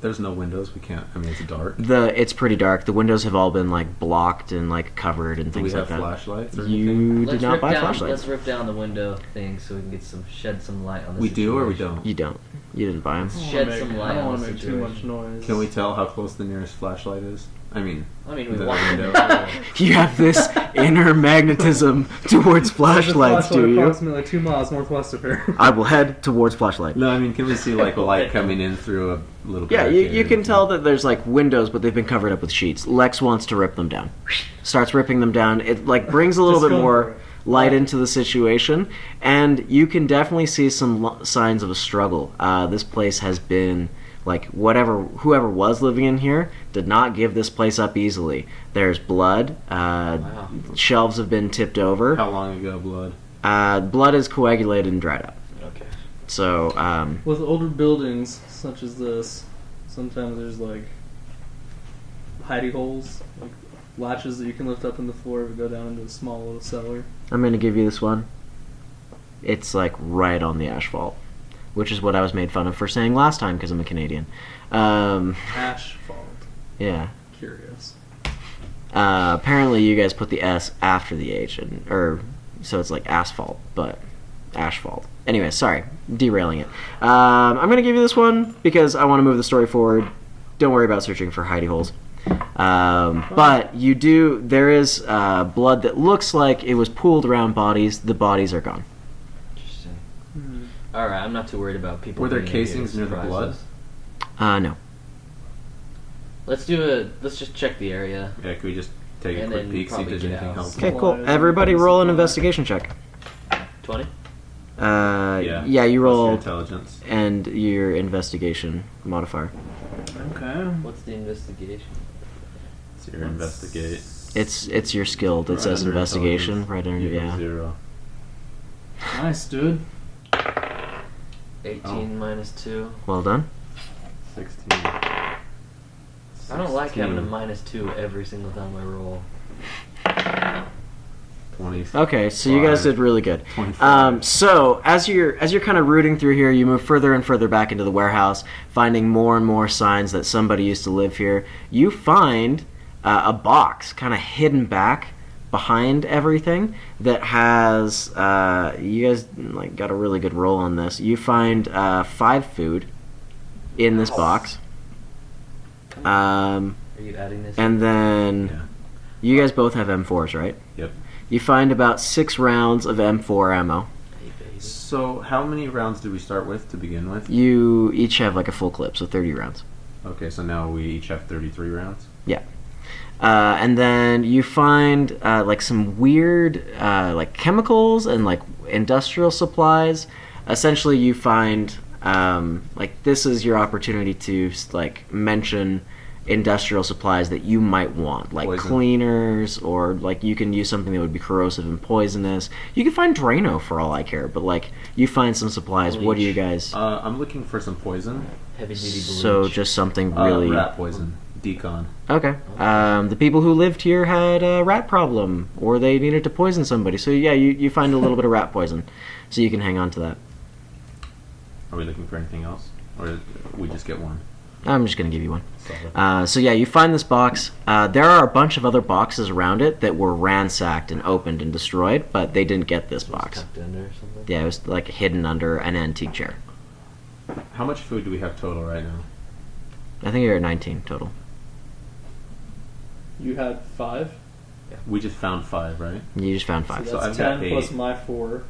There's no windows. We can't. I mean, it's dark. It's pretty dark. The windows have all been like blocked and like covered and Do we things have like that. flashlights or anything? You Let's did not rip buy down. flashlights. Let's rip down the window thing so we can get shed some light on the We situation. do or we don't? You don't. You didn't buy them. Shed some light I don't on want the to make too much situation. noise. Can we tell how close the nearest flashlight is? I mean, We the walked window. You have this inner magnetism towards flashlights, do you? Approximately 2 miles northwest of here. I will head towards flashlight. No, I mean, can we see like light coming in through a little? Yeah, barricade you or can tell something? that there's like windows, but they've been covered up with sheets. Lex wants to rip them down. Starts ripping them down. It like brings a little Just bit go more for it. light into the situation, and you can definitely see some signs of a struggle. This place has been like whoever was living in here did not give this place up easily. There's blood. Wow. Shelves have been tipped over. How long ago, blood? Blood is coagulated and dried up. Okay. So With older buildings such as this, sometimes there's like hidey holes, like latches that you can lift up in the floor to go down into a small little cellar. I'm going to give you this one. It's like right on the asphalt, which is what I was made fun of for saying last time because I'm a Canadian. Asphalt. Yeah. Curious. Apparently, you guys put the S after the H, so it's like asphalt, but asphalt. Anyway, sorry, derailing it. I'm going to give you this one because I want to move the story forward. Don't worry about searching for hidey holes. But there is blood that looks like it was pooled around bodies. The bodies are gone. Interesting. Hmm. All right, I'm not too worried about people. Were there being in here to casings near the surprise blood? us. No. Let's just check the area. Yeah, could we just take a And quick then peek, see if probably there's get anything out. helpful? Okay, cool. Supplies. Everybody roll an Supplies. investigation check. 20. Yeah, you Plus your roll intelligence. and your investigation modifier. Okay. What's the investigation? So your investigate. It's your skill that Right says under investigation intelligence. right under You have yeah. 0. Nice, dude. 18 Oh. minus 2. Well done. 16. I don't like having a 16, -2 every single time I roll. 20. Okay, so you guys did really good. 25. So as you're kind of rooting through here, you move further and further back into the warehouse, finding more and more signs that somebody used to live here. You find a box kind of hidden back behind everything that has. You guys like got a really good roll on this. You find 5 food in this box, Are you adding this? and then Yeah. you guys both have M4s, right? Yep. You find about 6 rounds of M4 ammo. Hey, baby. So how many rounds did we start with to begin with? You each have like a full clip, so 30 rounds. Okay, so now we each have 33 rounds. And then you find like some weird like chemicals and like industrial supplies. Essentially, you find like this is your opportunity to like mention industrial supplies that you might want, like Poison. cleaners, or like you can use something that would be corrosive and poisonous. You can find Drano for all I care, but like you find some supplies. What do you guys? I'm looking for some poison. Heavy duty bleach. So just something really Rat poison. Decon. okay. The people who lived here had a rat problem, or they needed to poison somebody. So yeah, you find a little bit of rat poison, so you can hang on to that. Are we looking for anything else? Or did we just get one? I'm just gonna give you one. Solid. So yeah, you find this box. There are a bunch of other boxes around it that were ransacked and opened and destroyed, but they didn't get this It was box. tucked under or something. Yeah, it was like hidden under an antique chair. How much food do we have total right now? I think you're at 19 total. You had 5. We just found 5, right? You just found 5. So So that's I've got 10 plus 8. my 4.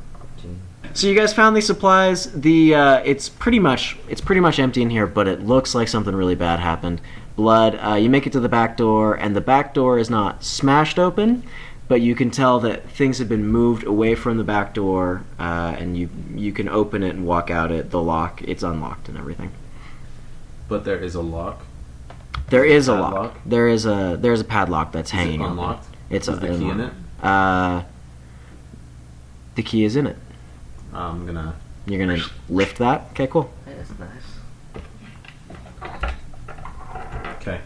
So you guys found these supplies. It's pretty much empty in here, but it looks like something really bad happened. Blood. You make it to the back door, and the back door is not smashed open, but you can tell that things have been moved away from the back door, and you can open it and walk out it. The lock, it's unlocked and everything. But there is a lock. There is a Padlock? lock. There's a padlock that's Is hanging it open. unlocked? It's Is the key in it? The key is in it. I'm gonna. You're gonna lift that. Okay, cool. Hey, that's nice. Okay.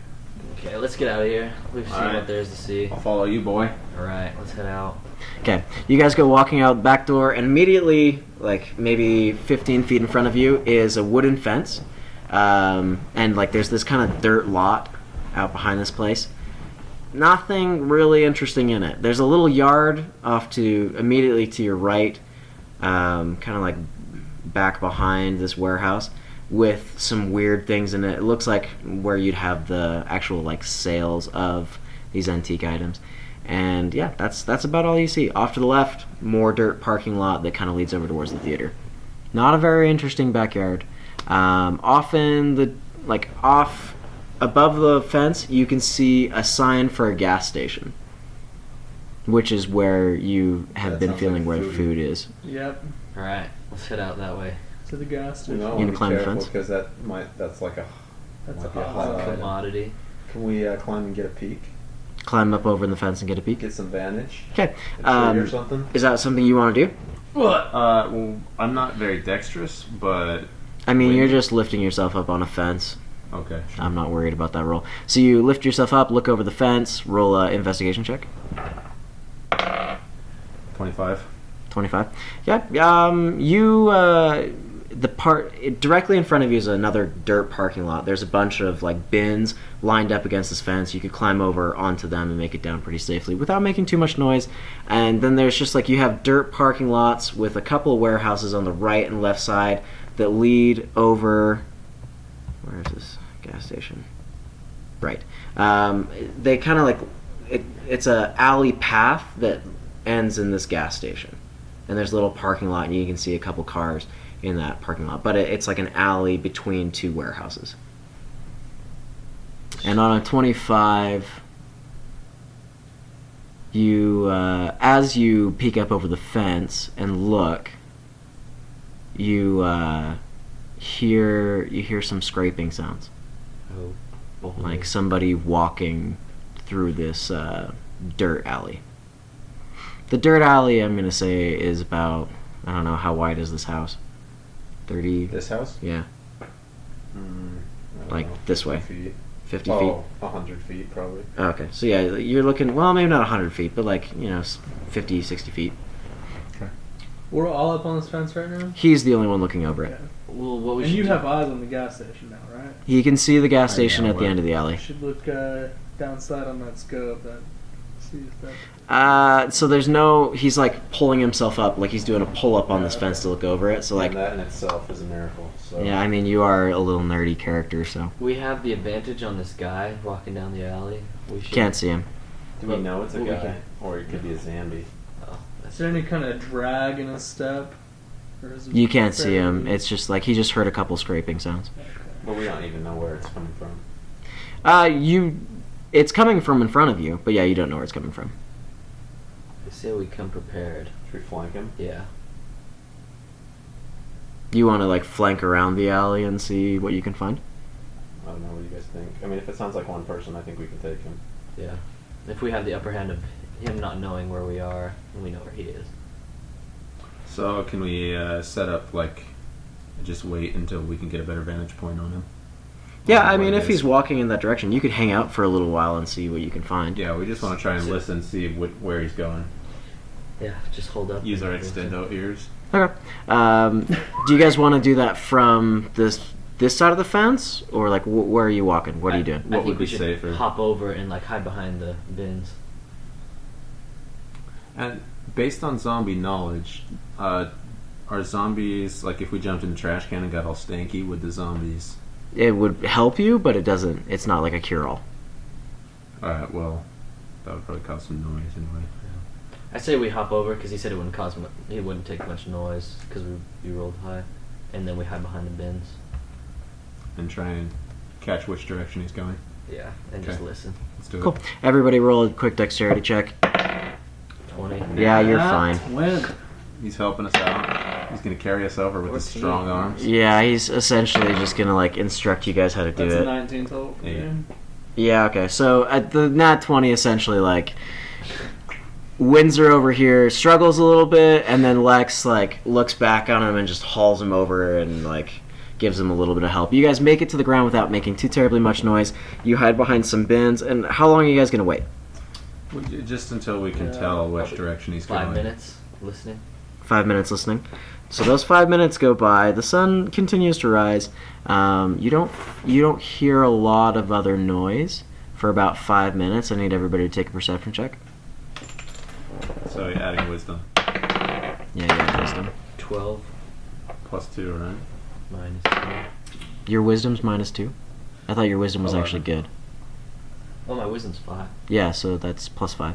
Okay, let's get out of here. We've seen Alright. what there is to see. I'll follow you, boy. Alright, let's head out. Okay, you guys go walking out the back door, and immediately, like maybe 15 feet in front of you, is a wooden fence. And like there's this kind of dirt lot out behind this place. Nothing really interesting in it. There's a little yard off to immediately to your right, kind of like back behind this warehouse, with some weird things in it. It looks like where you'd have the actual like sales of these antique items. And yeah, that's about all you see. Off to the left, more dirt parking lot that kind of leads over towards the theater. Not a very interesting backyard. Off above the fence, you can see a sign for a gas station, which is where you have been feeling where the food is. Yep. All right, let's head out that way. To the gas station. No, You gonna climb the fence? because that's like a That's might a be a hot hot item. Commodity. Can we climb and get a peek? Climb up over in the fence and get a peek. Get some vantage? Okay. A tree or something? Is that something you want to do? Well, I'm not very dexterous, but I mean, Wait. you're just lifting yourself up on a fence. okay. Sure. I'm not worried about that roll. So you lift yourself up, look over the fence, roll a investigation check. 25. 25. Yeah. Directly in front of you is another dirt parking lot. There's a bunch of like bins lined up against this fence. You could climb over onto them and make it down pretty safely without making too much noise. And then there's just like you have dirt parking lots with a couple of warehouses on the right and left side that lead over. Where is this gas station? Right. They kind of like it's a alley path that ends in this gas station, and there's a little parking lot, and you can see a couple cars in that parking lot. But it's like an alley between two warehouses. And on a 25, you as you peek up over the fence and look, you hear some scraping sounds. Oh, Like somebody walking through this dirt alley. The dirt alley, I'm going to say, is about, I don't know, how wide is this house? 30? This house? Yeah, I don't Like know, this 50 way? Feet. 50 Oh, feet? 100 feet probably. Okay, so yeah, you're looking, well, maybe not 100 feet, but like, 50, 60 feet. We're all up on this fence right now? He's the only one looking over it. Okay. Well, what we And should you do- have eyes on the gas station now, right? He can see the gas I station know, at the but- end of the alley. You should look downside on that scope and see if that... So there's no, he's like pulling himself up, like he's doing a pull up on this fence to look over it, so like, and that in itself is a miracle. So yeah, I mean, you are a little nerdy character, so. We have the advantage on this guy walking down the alley. We should. Can't see him. do we know it's a Well, we guy, can- or it could be a zombie? Oh, that's Is there any kind of drag in his step? Or is it You can't see him. fairly- It's just like he just heard a couple scraping sounds. Okay. But we don't even know where it's coming from. It's coming from in front of you, but yeah, you don't know where it's coming from. I say we come prepared. Should we flank him? Yeah. You want to like flank around the alley and see what you can find? I don't know. What do you guys think? I mean, if it sounds like one person, I think we can take him. Yeah. If we have the upper hand of him not knowing where we are, and we know where he is. So can we set up like just wait until we can get a better vantage point on him? Yeah, On I what mean, it if is? he's walking in that direction, you could hang out for a little while and see what you can find. Yeah, we just want to try and listen, see where he's going. Yeah, just hold up. Use our extendo ears. Okay. Do you guys want to do that from this side of the fence, or like where are you walking? What are you doing? I What think would we be should safer? hop over and like hide behind the bins. And based on zombie knowledge, are zombies like if we jumped in the trash can and got all stanky, would the zombies? It would help you, but it doesn't. It's not like a cure-all. Alright, well, that would probably cause some noise anyway. I say we hop over because he said it wouldn't take much noise because we rolled high, and then we hide behind the bins. And try and catch which direction he's going. Yeah, and just Okay. listen. Let's do Cool. it. Everybody roll a quick dexterity check. 20. Yeah, you're fine. Win. He's helping us out. He's gonna carry us over with his 14. strong arms. Yeah, he's essentially just gonna like instruct you guys how to do That's a it. 19 total for Yeah. you. Yeah, okay. So at the nat 20, essentially, like, Windsor over here struggles a little bit, and then Lex, like, looks back on him and just hauls him over and, like, gives him a little bit of help. You guys make it to the ground without making too terribly much noise. You hide behind some bins, and how long are you guys going to wait? Just until we can Yeah, tell which probably direction he's 5 going. minutes listening. 5 minutes listening. So those 5 minutes go by. The sun continues to rise. You don't hear a lot of other noise for about 5 minutes. I need everybody to take a perception check. So you're adding wisdom. Yeah, yeah, wisdom. 12 +2, right? minus 2. Your wisdom's -2. I thought your wisdom was 11. actually good. Oh, my wisdom's 5. Yeah, so that's +5.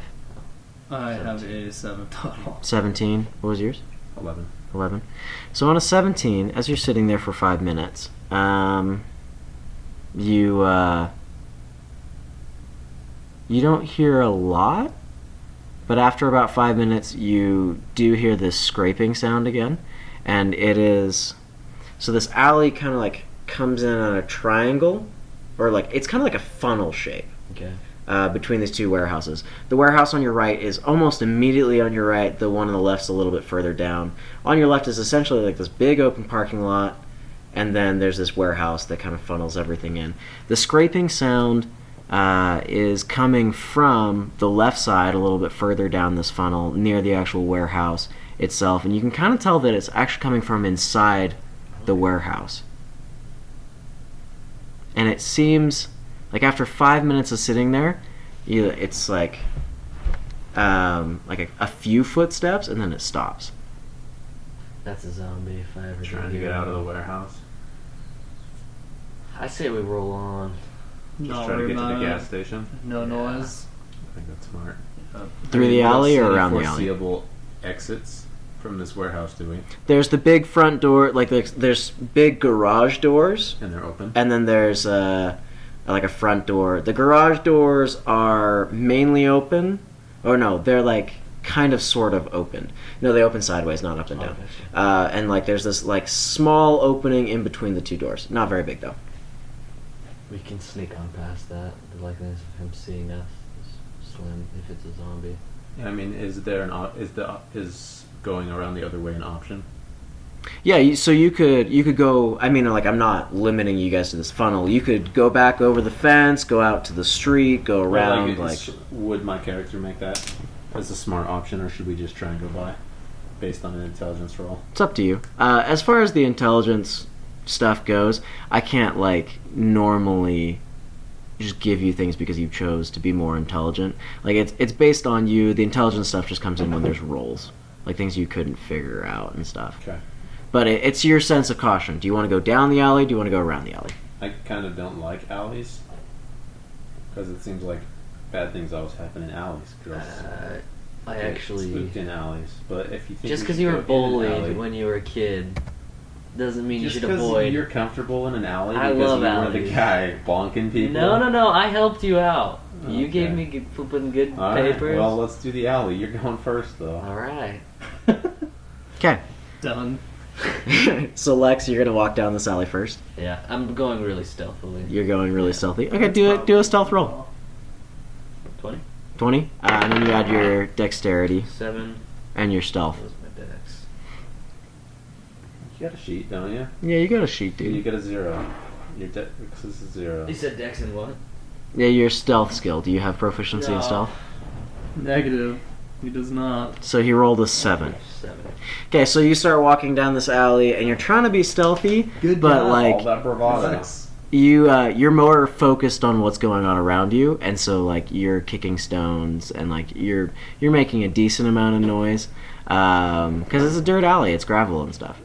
I have a 7 total. 17. What was yours? 11. 11. So on a 17, as you're sitting there for 5 minutes, you don't hear a lot, but after about 5 minutes, you do hear this scraping sound again, and it is so this alley kind of like comes in on a triangle, or like it's kind of like a funnel shape. Okay. Between these two warehouses. The warehouse on your right is almost immediately on your right. The one on the left's a little bit further down. On your left is essentially like this big open parking lot, and then there's this warehouse that kind of funnels everything in. The scraping sound is coming from the left side a little bit further down this funnel near the actual warehouse itself, and you can kind of tell that it's actually coming from inside the warehouse. And it seems like after 5 minutes of sitting there, it's like a few footsteps, and then it stops. That's a zombie if I ever Trying do to hear get out of the one. warehouse. I say we roll on. Just No, try to we're get to the not- gas station. No Yeah. noise. I think that's smart. Through the We don't alley see or any around the alley? foreseeable exits from this warehouse, do we? There's the big front door, like there's big garage doors, And they're open. and then there's like a front door. The garage doors are mainly open, or no, they're like kind of sort of open. No, they open sideways, not up and down. gotcha. And like there's this like small opening in between the two doors. Not very big though. We can sneak on past that. The likeliness of him seeing us is slim if it's a zombie. Yeah, I mean, is there is going around the other way an option? Yeah, so you could go. I mean, like I'm not limiting you guys to this funnel. You could go back over the fence, go out to the street, go around. Well, Like would my character make that as a smart option, or should we just try and go by based on an intelligence roll? it's up to you. As far as the intelligence stuff goes, I can't like normally just give you things because you chose to be more intelligent. Like it's based on you. The intelligence stuff just comes in when there's rolls, like things you couldn't figure out and stuff. Okay. But it's your sense of caution. Do you want to go down the alley? Do you want to go around the alley? I kind of don't like alleys because it seems like bad things always happen in alleys. Girls I get actually spooked in alleys. But if you think just we because should you were go in an bullied alley- when you were a kid doesn't mean just you should because avoid. you're comfortable in an alley I because love you were the alleys. guy bonking people. No. I helped you out. You Okay. gave me flipping good All right, papers. well, let's do the alley. You're going first, though. All right. Okay. Done. So Lex, you're gonna walk down this alley first. Yeah, I'm going really stealthily. You're going really stealthy. Okay, do a stealth roll. 20? 20, and then you add your dexterity 7. and your stealth. That was my dex. You got a sheet, don't you? Yeah, you got a sheet, You dude. get a 0. Your dex is 0. You said dex and what? Yeah, your stealth skill. Do you have proficiency in No. stealth? Negative. He does not. So he rolled a 7. 7. Okay, so you start walking down this alley, and you're trying to be stealthy, Good but job. All like that bravado. Sucks. you're more focused on what's going on around you, and so like you're kicking stones and like you're making a decent amount of noise because it's a dirt alley, it's gravel and stuff.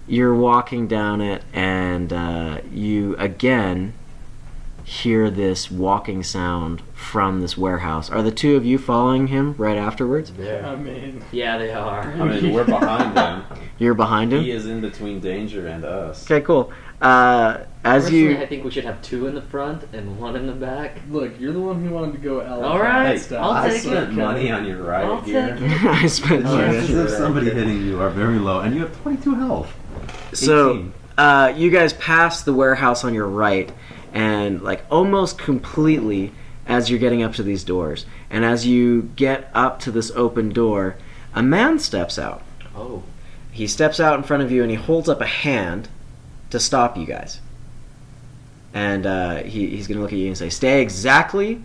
You're walking down it, and you again hear this walking sound from this warehouse. Are the two of you following him right afterwards? There. I mean, Yeah, they are. I mean, we're behind them. You're behind him? He is in between danger and us. Okay, cool. As Personally, I you think we should have 2 in the front and 1 in the back. look, you're the one who wanted to go alley. All right, style. I'll I take spent it. money on your riot I'll gear. take it. I spent Chances money. of somebody hitting you are very low, and you have 22 health. So 18. you guys pass the warehouse on your right, and like almost completely as you're getting up to these doors, and as you get up to this open door, a man steps out. Oh. He steps out in front of you, and he holds up a hand to stop you guys. And he's going to look at you and say, "Stay exactly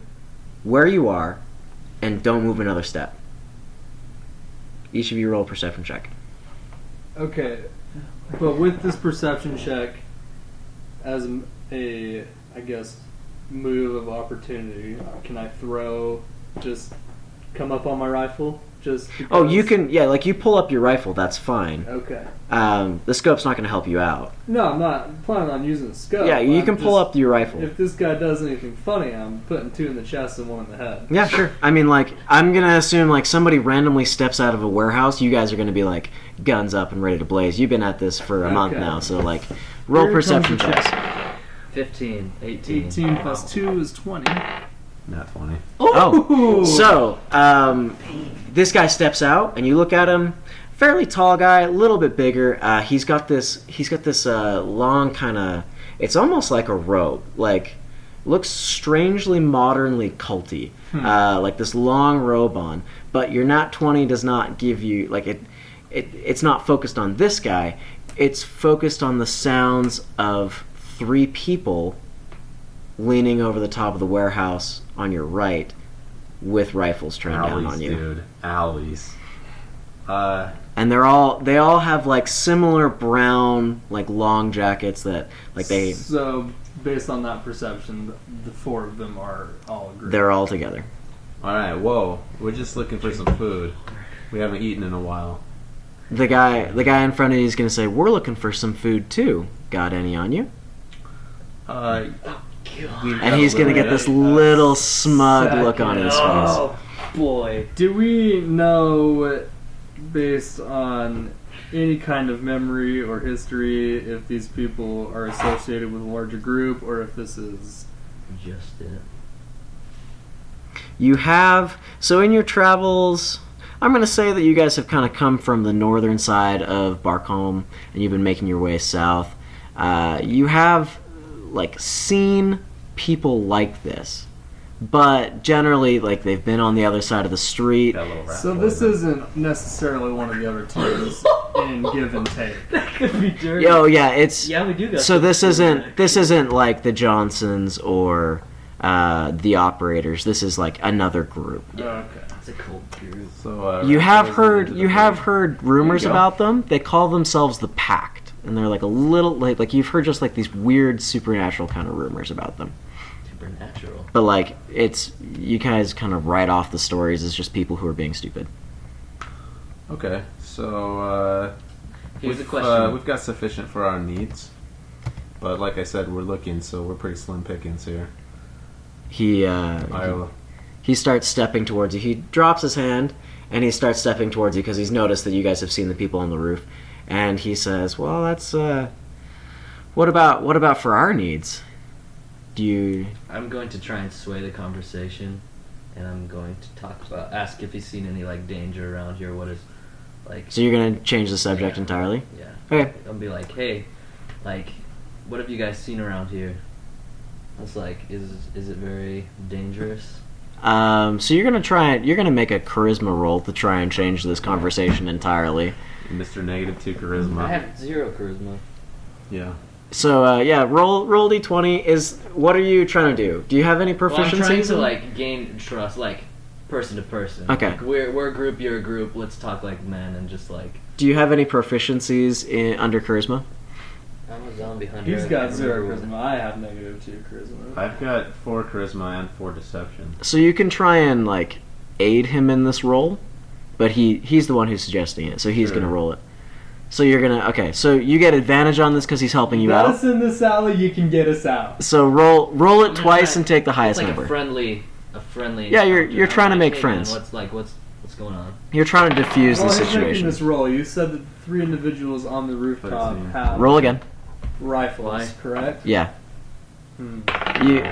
where you are and don't move another step. Each of you roll a perception check. Okay, but with this perception check as a, I guess, move of opportunity, can I just come up on my rifle? Just because? Oh, you can, yeah, like you pull up your rifle, that's fine. Okay. The scope's not going to help you out. No, I'm not planning on using the scope. Yeah, you can pull up your rifle. If this guy does anything funny, I'm putting 2 in the chest and 1 in the head. Yeah, sure. I mean, like, I'm going to assume, like, somebody randomly steps out of a warehouse, you guys are going to be, like, guns up and ready to blaze. You've been at this for a month now, so, like, roll Here perception comes the checks. 15, 18. 18 plus 2 is 20. Not 20. Oh, so, this guy steps out, and you look at him, fairly tall guy, a little bit bigger. He's got this long kind of, it's almost like a robe, like, looks strangely modernly culty, like this long robe on, but your nat 20 does not give you, like, it's not focused on this guy, it's focused on the sounds of 3 people leaning over the top of the warehouse on your right with rifles trained down on you. Dude. Alleys. And they all have like similar brown like long jackets that like they. So based on that perception, the 4 of them are all agreed. They're all together. Alright, whoa. We're just looking for some food. We haven't eaten in a while. The guy in front of you is gonna say, "We're looking for some food too. Got any on you?" And he's gonna get this little smug look on his face. Oh, boy. Do we know, based on any kind of memory or history, if these people are associated with a larger group, or if this is Just it. You have so in your travels. I'm going to say that you guys have kind of come from the northern side of Barcombe, and you've been making your way south. You have, like, seen people like this, but generally, like, they've been on the other side of the street. so this isn't necessarily one of the other teams in give and take. That could be dirty. Oh yeah, it's Yeah, we do got so. some This food. isn't like the Johnsons or the Operators. This is like another group. Okay. It's a cool group. So You have heard rumors There you go. about them. They call themselves the Pact, and they're like a little like you've heard just like these weird supernatural kind of rumors about them. Supernatural. But like it's you guys kind of write off the stories as just people who are being stupid. Okay, so Here's the question. we've got sufficient for our needs, but like I said, we're looking, so we're pretty slim pickings here. He starts stepping towards you. He drops his hand and he starts stepping towards you because he's noticed that you guys have seen the people on the roof. And he says, "Well, that's what about for our needs? Do you?" I'm going to try and sway the conversation, and I'm going to ask if he's seen any like danger around here. What is like? So you're gonna change the subject Yeah. entirely? Yeah. Okay. I'll be like, hey, like, what have you guys seen around here? It's like, is it very dangerous? So you're gonna make a charisma roll to try and change this conversation entirely. Mr. Negative 2 charisma. I have 0 charisma. Yeah. So yeah, roll d20. What are you trying to do? Do you have any Well, I'm trying proficiencies? to like gain trust, like person to person. Okay. Like, we're a group, you're a group. Let's talk like men and just like. Do you have any proficiencies under charisma? I'm a zombie hunter. He's I got can't 0 remember charisma. I have -2 charisma. I've got 4 charisma and 4 deception. So you can try and like aid him in this roll, but he's the one who's suggesting it, so he's Sure. gonna roll it. So you're gonna so you get advantage on this because he's helping you Let out. us in this alley, you can get us out. So roll it I'm twice trying- and take the it's highest like number. a friendly. Yeah, you're encounter. trying to I'm make like, hey, friends. Man, what's going on? You're trying to diffuse While the he's making situation. this roll, you said that 3 individuals on the rooftop Let's see. have Roll again. rifles, Why? correct? Yeah. Hmm.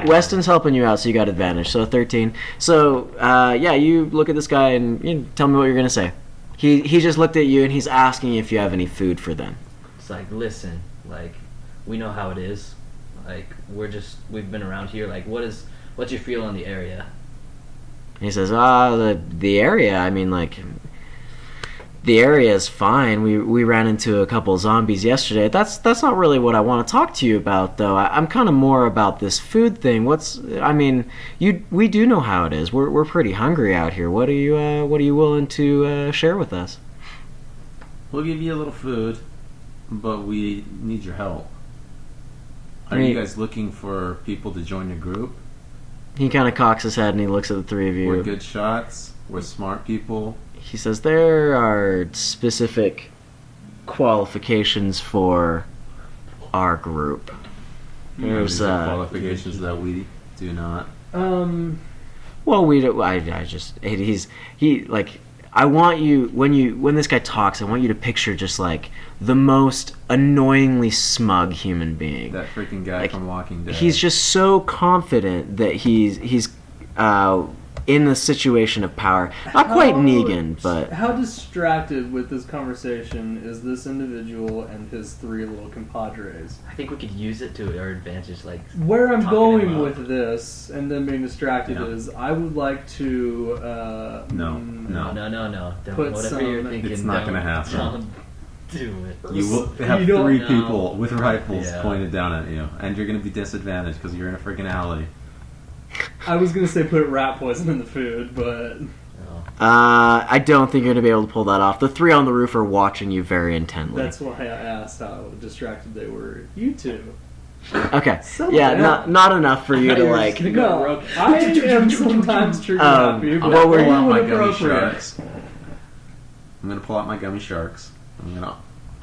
Weston's helping you out, so you got advantage. So 13. So yeah, you look at this guy and you tell me what you're gonna say. He just looked at you and he's asking if you have any food for them. It's like, listen, like, we know how it is. Like, we've been around here. Like, what's your feel on the area? And he says, the area. I mean, like, the area is fine. We ran into a couple zombies yesterday. That's not really what I want to talk to you about, though. I'm kind of more about this food thing. We do know how it is. We're pretty hungry out here. What are you willing to share with us? We'll give you a little food, but we need your help. Are you guys looking for people to join your group? He kind of cocks his head and he looks at the three of you. We're good shots. We're smart people. He says there are specific qualifications for our group. There's qualifications that we do not. Well, we do. I want you when this guy talks, I want you to picture just like the most annoyingly smug human being. That freaking guy from Walking Dead. He's just so confident that he's in a situation of power. Not quite Negan, but how distracted with this conversation is this individual and his three little compadres? I think we could use it to our advantage. Like where I'm talking going him up. with this and them being distracted is I would like to. No. Don't, Put whatever some- you're thinking, It's not gonna happen. Don't do it. You will have You don't- three No. people with rifles Yeah. pointed down at you, and you're going to be disadvantaged because you're in a freaking alley. I was gonna say put rat poison in the food, but No. I don't think you're gonna be able to pull that off. The three on the roof are watching you very intently. that's why I asked how distracted they were. You two. Okay. So Yeah, bad. not enough for you to You're like. just gonna go No, rogue. I am sometimes trigger happy, I'm but what were going to pull out my when gummy appropriate. sharks. I'm going to pull out my gummy sharks. I'm going to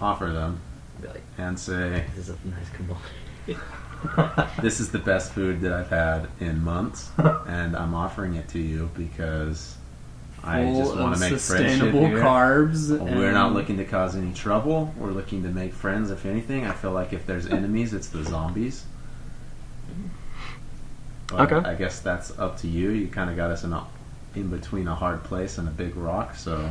offer them Be like, and say, this is a nice combine. this is the best food that I've had in months, and I'm offering it to you because I just Full want of to make sustainable friendship here. carbs. We're not and- looking to cause any trouble. We're looking to make friends. If anything, I feel like if there's enemies, it's the zombies. But Okay. I guess that's up to you. You kind of got us in between a hard place and a big rock, so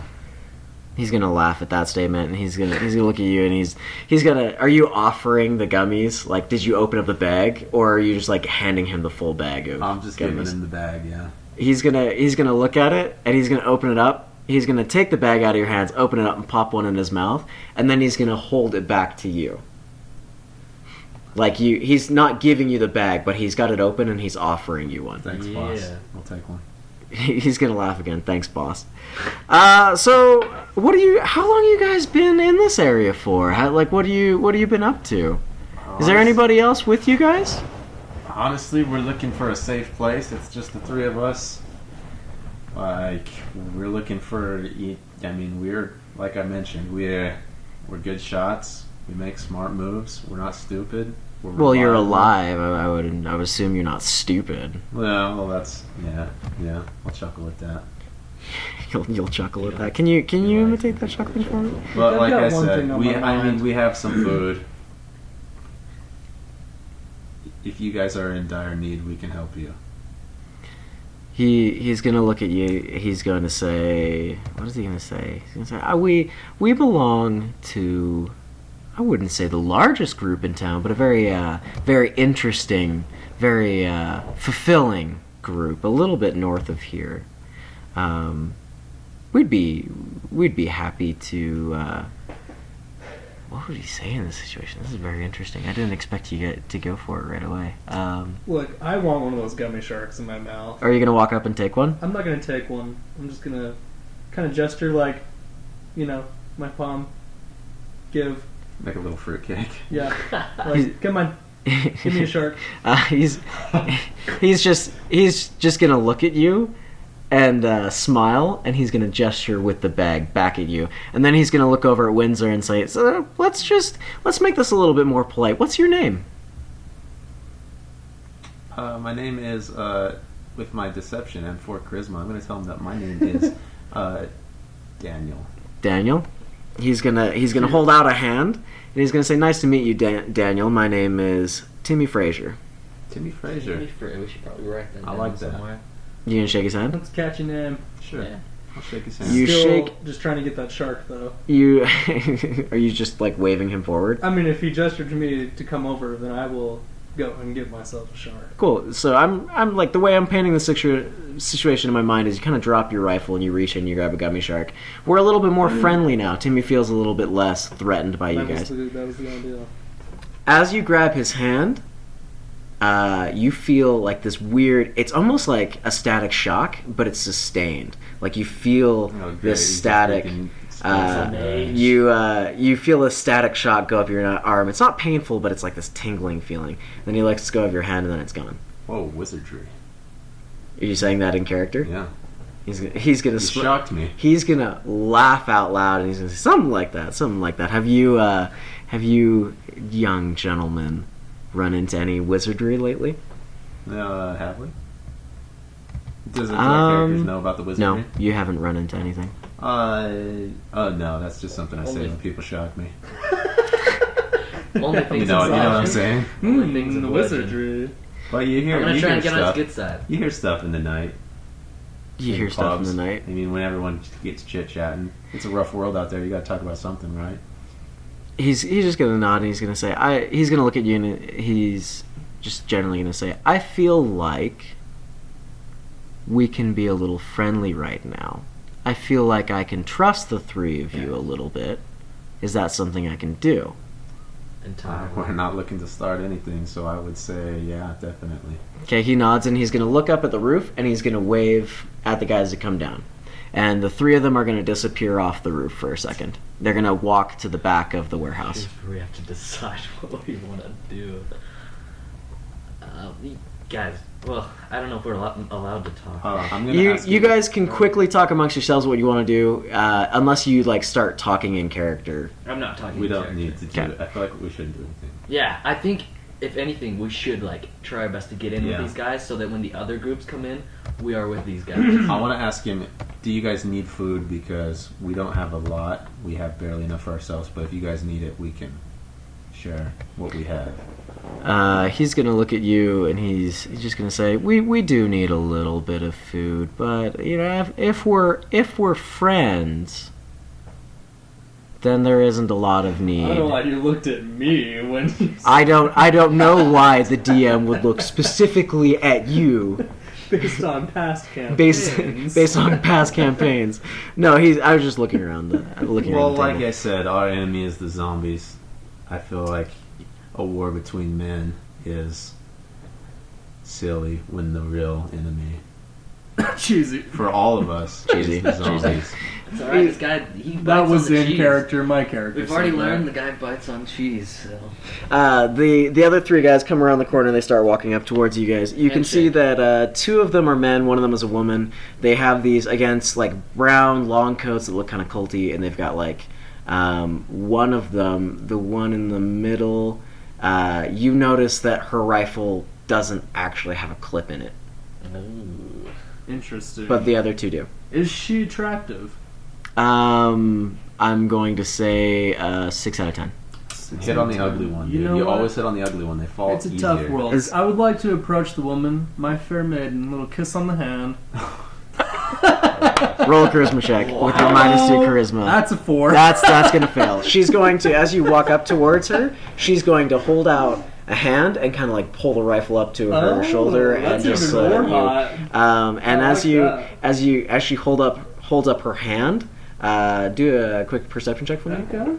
He's gonna laugh at that statement, and he's gonna look at you, and he's gonna. Are you offering the gummies? Like, did you open up the bag, or are you just like handing him the full bag of? I'm just gummies? giving him the bag. Yeah. He's gonna look at it, and he's gonna open it up. He's gonna take the bag out of your hands, open it up, and pop one in his mouth, and then he's gonna hold it back to you. Like he's not giving you the bag, but he's got it open and he's offering you one. Thanks, boss. Yeah. I'll take one. He's gonna laugh again. Thanks, boss. So how long you guys been in this area for? What you been up to? Is there anybody else with you guys? Honestly, we're looking for a safe place. It's just the three of us. Like, we're looking for. I mean, we're like I mentioned, we're good shots. We make smart moves. We're not stupid. We're Well, you're reliable. alive. I would assume you're not stupid. Well, that's yeah. I'll chuckle at that. You'll chuckle at that. Can you imitate that chuckling for me? But I've like got I one said, thing on my mind. we have some food. If you guys are in dire need, we can help you. He's gonna look at you. He's going to say, what is he gonna say? He's gonna say, we belong to, I wouldn't say the largest group in town, but a very interesting, very fulfilling group. A little bit north of here. We'd be happy to. What would he say in this situation? This is very interesting. I didn't expect you to go for it right away. Look, I want one of those gummy sharks in my mouth. Are you gonna walk up and take one? I'm not gonna take one. I'm just gonna kind of gesture like, my palm. Give. Make a little fruitcake. Yeah. Like, come on, give me a shark. He's just gonna look at you and smile, and he's gonna gesture with the bag back at you, and then he's gonna look over at Windsor and say, "So let's make this a little bit more polite. What's your name?" My name is with my deception and for charisma. I'm going to tell him that my name is Daniel. Daniel. He's gonna hold out a hand, and he's gonna say, "Nice to meet you, Daniel. My name is Timmy Frazier." Timmy Frazier. We should probably write that I down like that. somewhere. You gonna shake his hand? That's a catchy name. Sure. Yeah. I'll shake his hand. You Still shake- just trying to get that shark though. You are you just like waving him forward? I mean, if he gestured to me to come over, then I will go and get myself a shark. Cool. So I'm like, the way I'm painting the situation in my mind is you kind of drop your rifle and you reach in and you grab a gummy shark. We're a little bit more friendly now. Timmy feels a little bit less threatened by you guys. That was the idea. As you grab his hand, you feel like this weird, it's almost like a static shock, but it's sustained. Like you feel this static, you feel a static shock go up your arm. It's not painful, but it's like this tingling feeling. Then he lets go of your hand and then it's gone. Whoa, wizardry. Are you saying that in character? Yeah. He's gonna shocked me. He's gonna laugh out loud and he's gonna say something like that. Have you young gentlemen run into any wizardry lately? Have we? Does the characters know about the wizardry? No, you haven't run into anything. Oh no, that's just something I say when people shock me. Only things you know what I'm saying? Only things in the the wizardry. Well, you hear. I'm gonna you try hear and get on stuff. his good side. You hear stuff in the night. You hear stuff in the night. I mean, when everyone gets chit chatting, it's a rough world out there. You got to talk about something, right? He's just gonna nod and he's gonna say, he's gonna look at you and he's just generally gonna say, I feel like we can be a little friendly right now. I feel like I can trust the three of you a little bit. Is that something I can do? Entirely. We're not looking to start anything, so I would say, yeah, definitely. Okay, he nods and he's gonna look up at the roof and he's gonna wave at the guys that come down. And the three of them are gonna disappear off the roof for a second. They're gonna walk to the back of the warehouse. We have to decide what we want to do. Guys, well, I don't know if we're allowed to talk. I'm gonna ask You guys can quickly talk amongst yourselves what you want to do, unless you like start talking in character. I'm not talking. We in don't character. need to do it. I feel like we shouldn't do anything. Yeah, I think if anything, we should like try our best to get in with Yeah. these guys, so that when the other groups come in, we are with these guys. I want to ask him, do you guys need food? Because we don't have a lot. We have barely enough for ourselves, but if you guys need it, we can share what we have. He's gonna look at you and he's just gonna say, "We do need a little bit of food, but you know, if we're friends, then there isn't a lot of need." I don't know why you looked at me when you I don't know why the DM would look specifically at you based on past campaigns. based on past campaigns. No, I was just looking around looking Well, around the like table. I said, our enemy is the zombies. I feel like a war between men is silly when the real enemy, Cheesy. for all of us, Cheesy. is the zombies. It's alright, this guy, he bites That was on the in cheese. character, my character. We've already said that. learned the guy bites on cheese, so... The other three guys come around the corner and they start walking up towards you guys. You can see that two of them are men, one of them is a woman. They have these, against like brown long coats that look kind of culty, and they've got like one of them, the one in the middle, you notice that her rifle doesn't actually have a clip in it, Interesting. but the other two do. Is she attractive? I'm going to say 6 out of 10. Hit on the ugly one, dude. You know You what? always hit on the ugly one. They fall It's a easier. tough world. Is- I would like to approach the woman, my fair maiden, little kiss on the hand. Roll a charisma check with your -2 charisma. That's a 4. That's gonna fail. She's going to, as you walk up towards her, she's going to hold out a hand and kind of like pull the rifle up to her shoulder and that's just even let more you. hot. And I as like as she holds up her hand, do a quick perception check for me. Okay.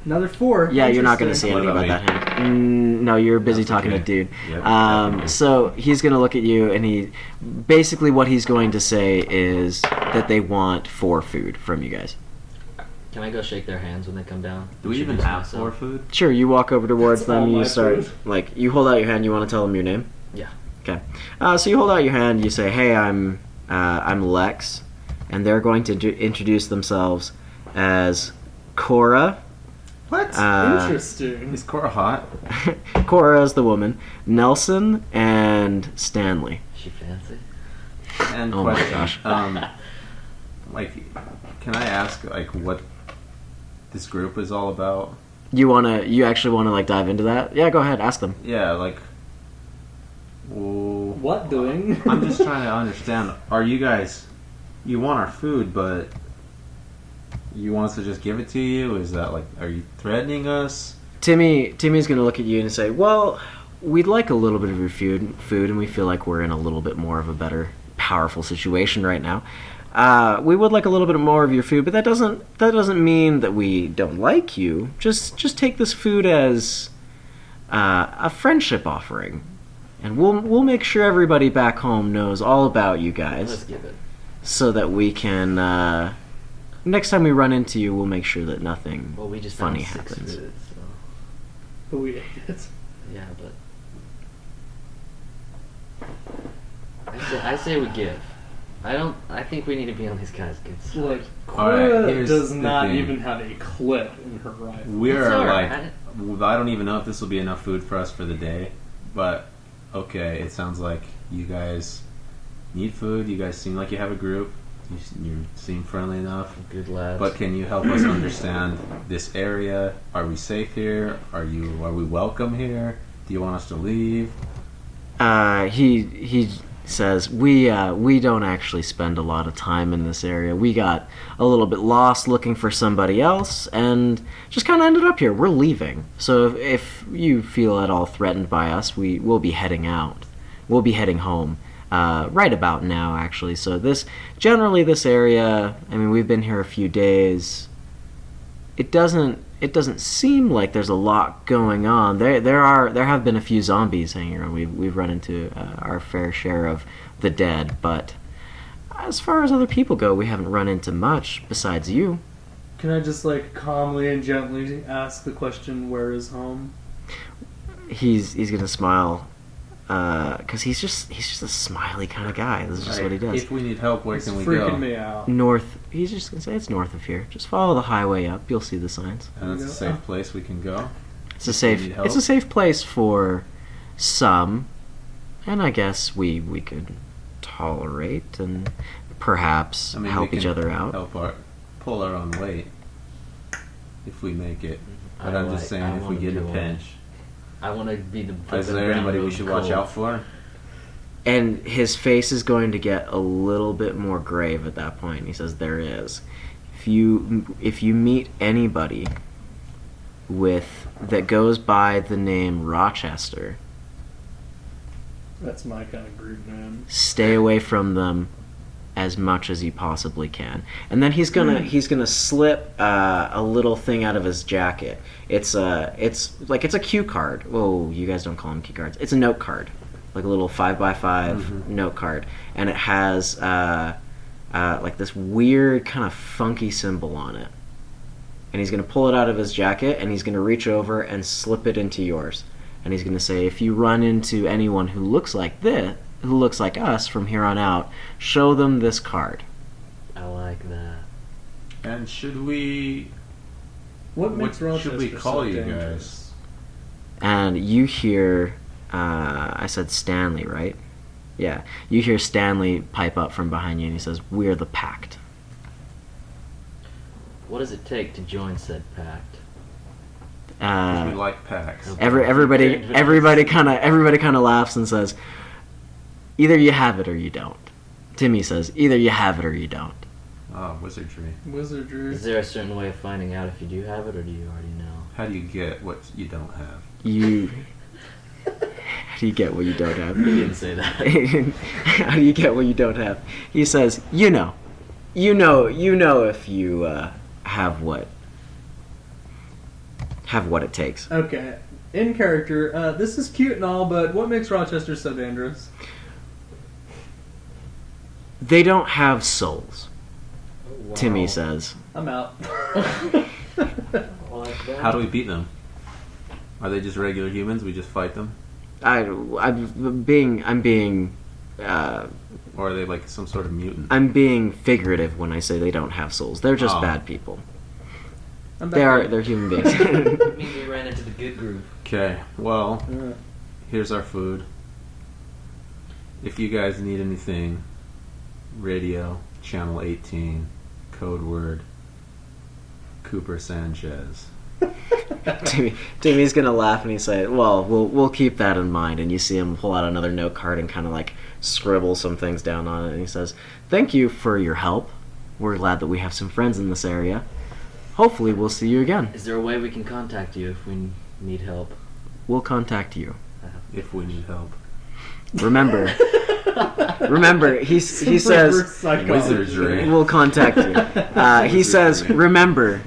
Another 4. Yeah, you're not going to see What anything about about that hand. No, you're busy That's talking okay. to dude. Yep, definitely. So he's going to look at you, and basically what he's going to say is that they want 4 food from you guys. Can I go shake their hands when they come down? Do we even Introduce have myself? 4 food? Sure, you walk over towards That's all them, you my start, food. you hold out your hand, you want to tell them your name? Yeah. Okay. So you hold out your hand, you say, "Hey, I'm Lex," and they're going to introduce themselves as Cora. What? Interesting. Is Cora hot? Cora is the woman. Nelson and Stanley. Is she fancy? And Oh my question, gosh. like, can I ask like what this group is all about? You actually wanna like dive into that? Yeah, go ahead, ask them. Yeah, like, well, What doing? I'm just trying to understand. Are you guys? You want our food, but you want us to just give it to you? Is that like? Are you threatening us? Timmy's gonna look at you and say, "Well, we'd like a little bit of your food, and we feel like we're in a little bit more of a better, powerful situation right now. We would like a little bit more of your food, but that doesn't mean that we don't like you. Just take this food as a friendship offering, and we'll make sure everybody back home knows all about you guys, Let's give it. so that we can." Next time we run into you, we'll make sure that nothing Well, we just funny found 6 happens. food, so But we ate it. yeah, but I say we give. I think we need to be on these guys' good side. Look, All right, Cora here's does the not thing. even have a clip in her rifle. We're It's all like, right. I don't even know if this will be enough food for us for the day, but okay, it sounds like you guys need food. You guys seem like you have a group. You seem friendly enough. Good lads. But can you help us understand this area? Are we safe here? Are we welcome here? Do you want us to leave? He says we don't actually spend a lot of time in this area. We got a little bit lost looking for somebody else and just kind of ended up here. We're leaving. So if you feel at all threatened by us, we'll be heading out. We'll be heading home. Right about now, actually. So this area, I mean, we've been here a few days. It doesn't seem like there's a lot going on. There have been a few zombies hanging around. We've run into our fair share of the dead, but as far as other people go, we haven't run into much besides you. Can I just like calmly and gently ask the question, "Where is home?" He's gonna smile. Because he's just a smiley kind of guy. This is just what he does. If we need help, where It's can we freaking go? me out. North. He's just gonna say it's north of here. Just follow the highway up. You'll see the signs. And it's a safe place we can go. It's a If we safe. need It's a help. safe place for some, and I guess we could tolerate and perhaps I mean, help we each can other out. pull our own weight if we make it. But I I'm just saying, if we wanna get in a do pinch, I want to be the. is there anybody we should watch out for? And his face is going to get a little bit more grave at that point. He says, "There is. If you meet anybody that goes by the name Rochester, That's my kind of group, man. stay away from them as much as you possibly can." And then he's gonna slip a little thing out of his jacket. It's a cue card. Oh, you guys don't call them cue cards. It's a note card, like a little 5x5 note card, and it has like this weird kind of funky symbol on it. And he's gonna pull it out of his jacket, and he's gonna reach over and slip it into yours. And he's gonna say, "If you run into anyone who looks like us from here on out, show them this card." I like that. And should we? What makes What should we Rochester call so you dangerous? And you hear, I said Stanley, right? Yeah. You hear Stanley pipe up from behind you, and he says, "We're the Pact." What does it take to join said pact? 'Cause we like packs. Everybody kind of laughs and says, "Either you have it or you don't." Timmy says, "Either you have it or you don't." Oh, wizardry. Wizardry. Is there a certain way of finding out if you do have it, or do you already know? How do you get what you don't have? How do you get what you don't have? You didn't say that. How do you get what you don't have? He says, you know if you have what it takes. Okay. In character, this is cute and all, but what makes Rochester so dangerous? They don't have souls, Wow. Timmy says. I'm out. Like that. How do we beat them? Are they just regular humans? We just fight them, I'm being or are they like some sort of mutant? I'm being figurative when I say they don't have souls. They're just Oh. bad people. I'm They're human beings. I mean, we ran into the good group. Okay, well, Yeah. here's our food. If you guys need anything, radio, channel 18, code word, Cooper Sanchez. Timmy's gonna laugh and he's say, "Well, we'll keep that in mind." And you see him pull out another note card and kind of like scribble some things down on it. And he says, "Thank you for your help. We're glad that we have some friends in this area. Hopefully, we'll see you again." Is there a way we can contact you if we need help. we'll contact you. If we need help. Remember, he says Wizardry. we'll contact you. He says, remember,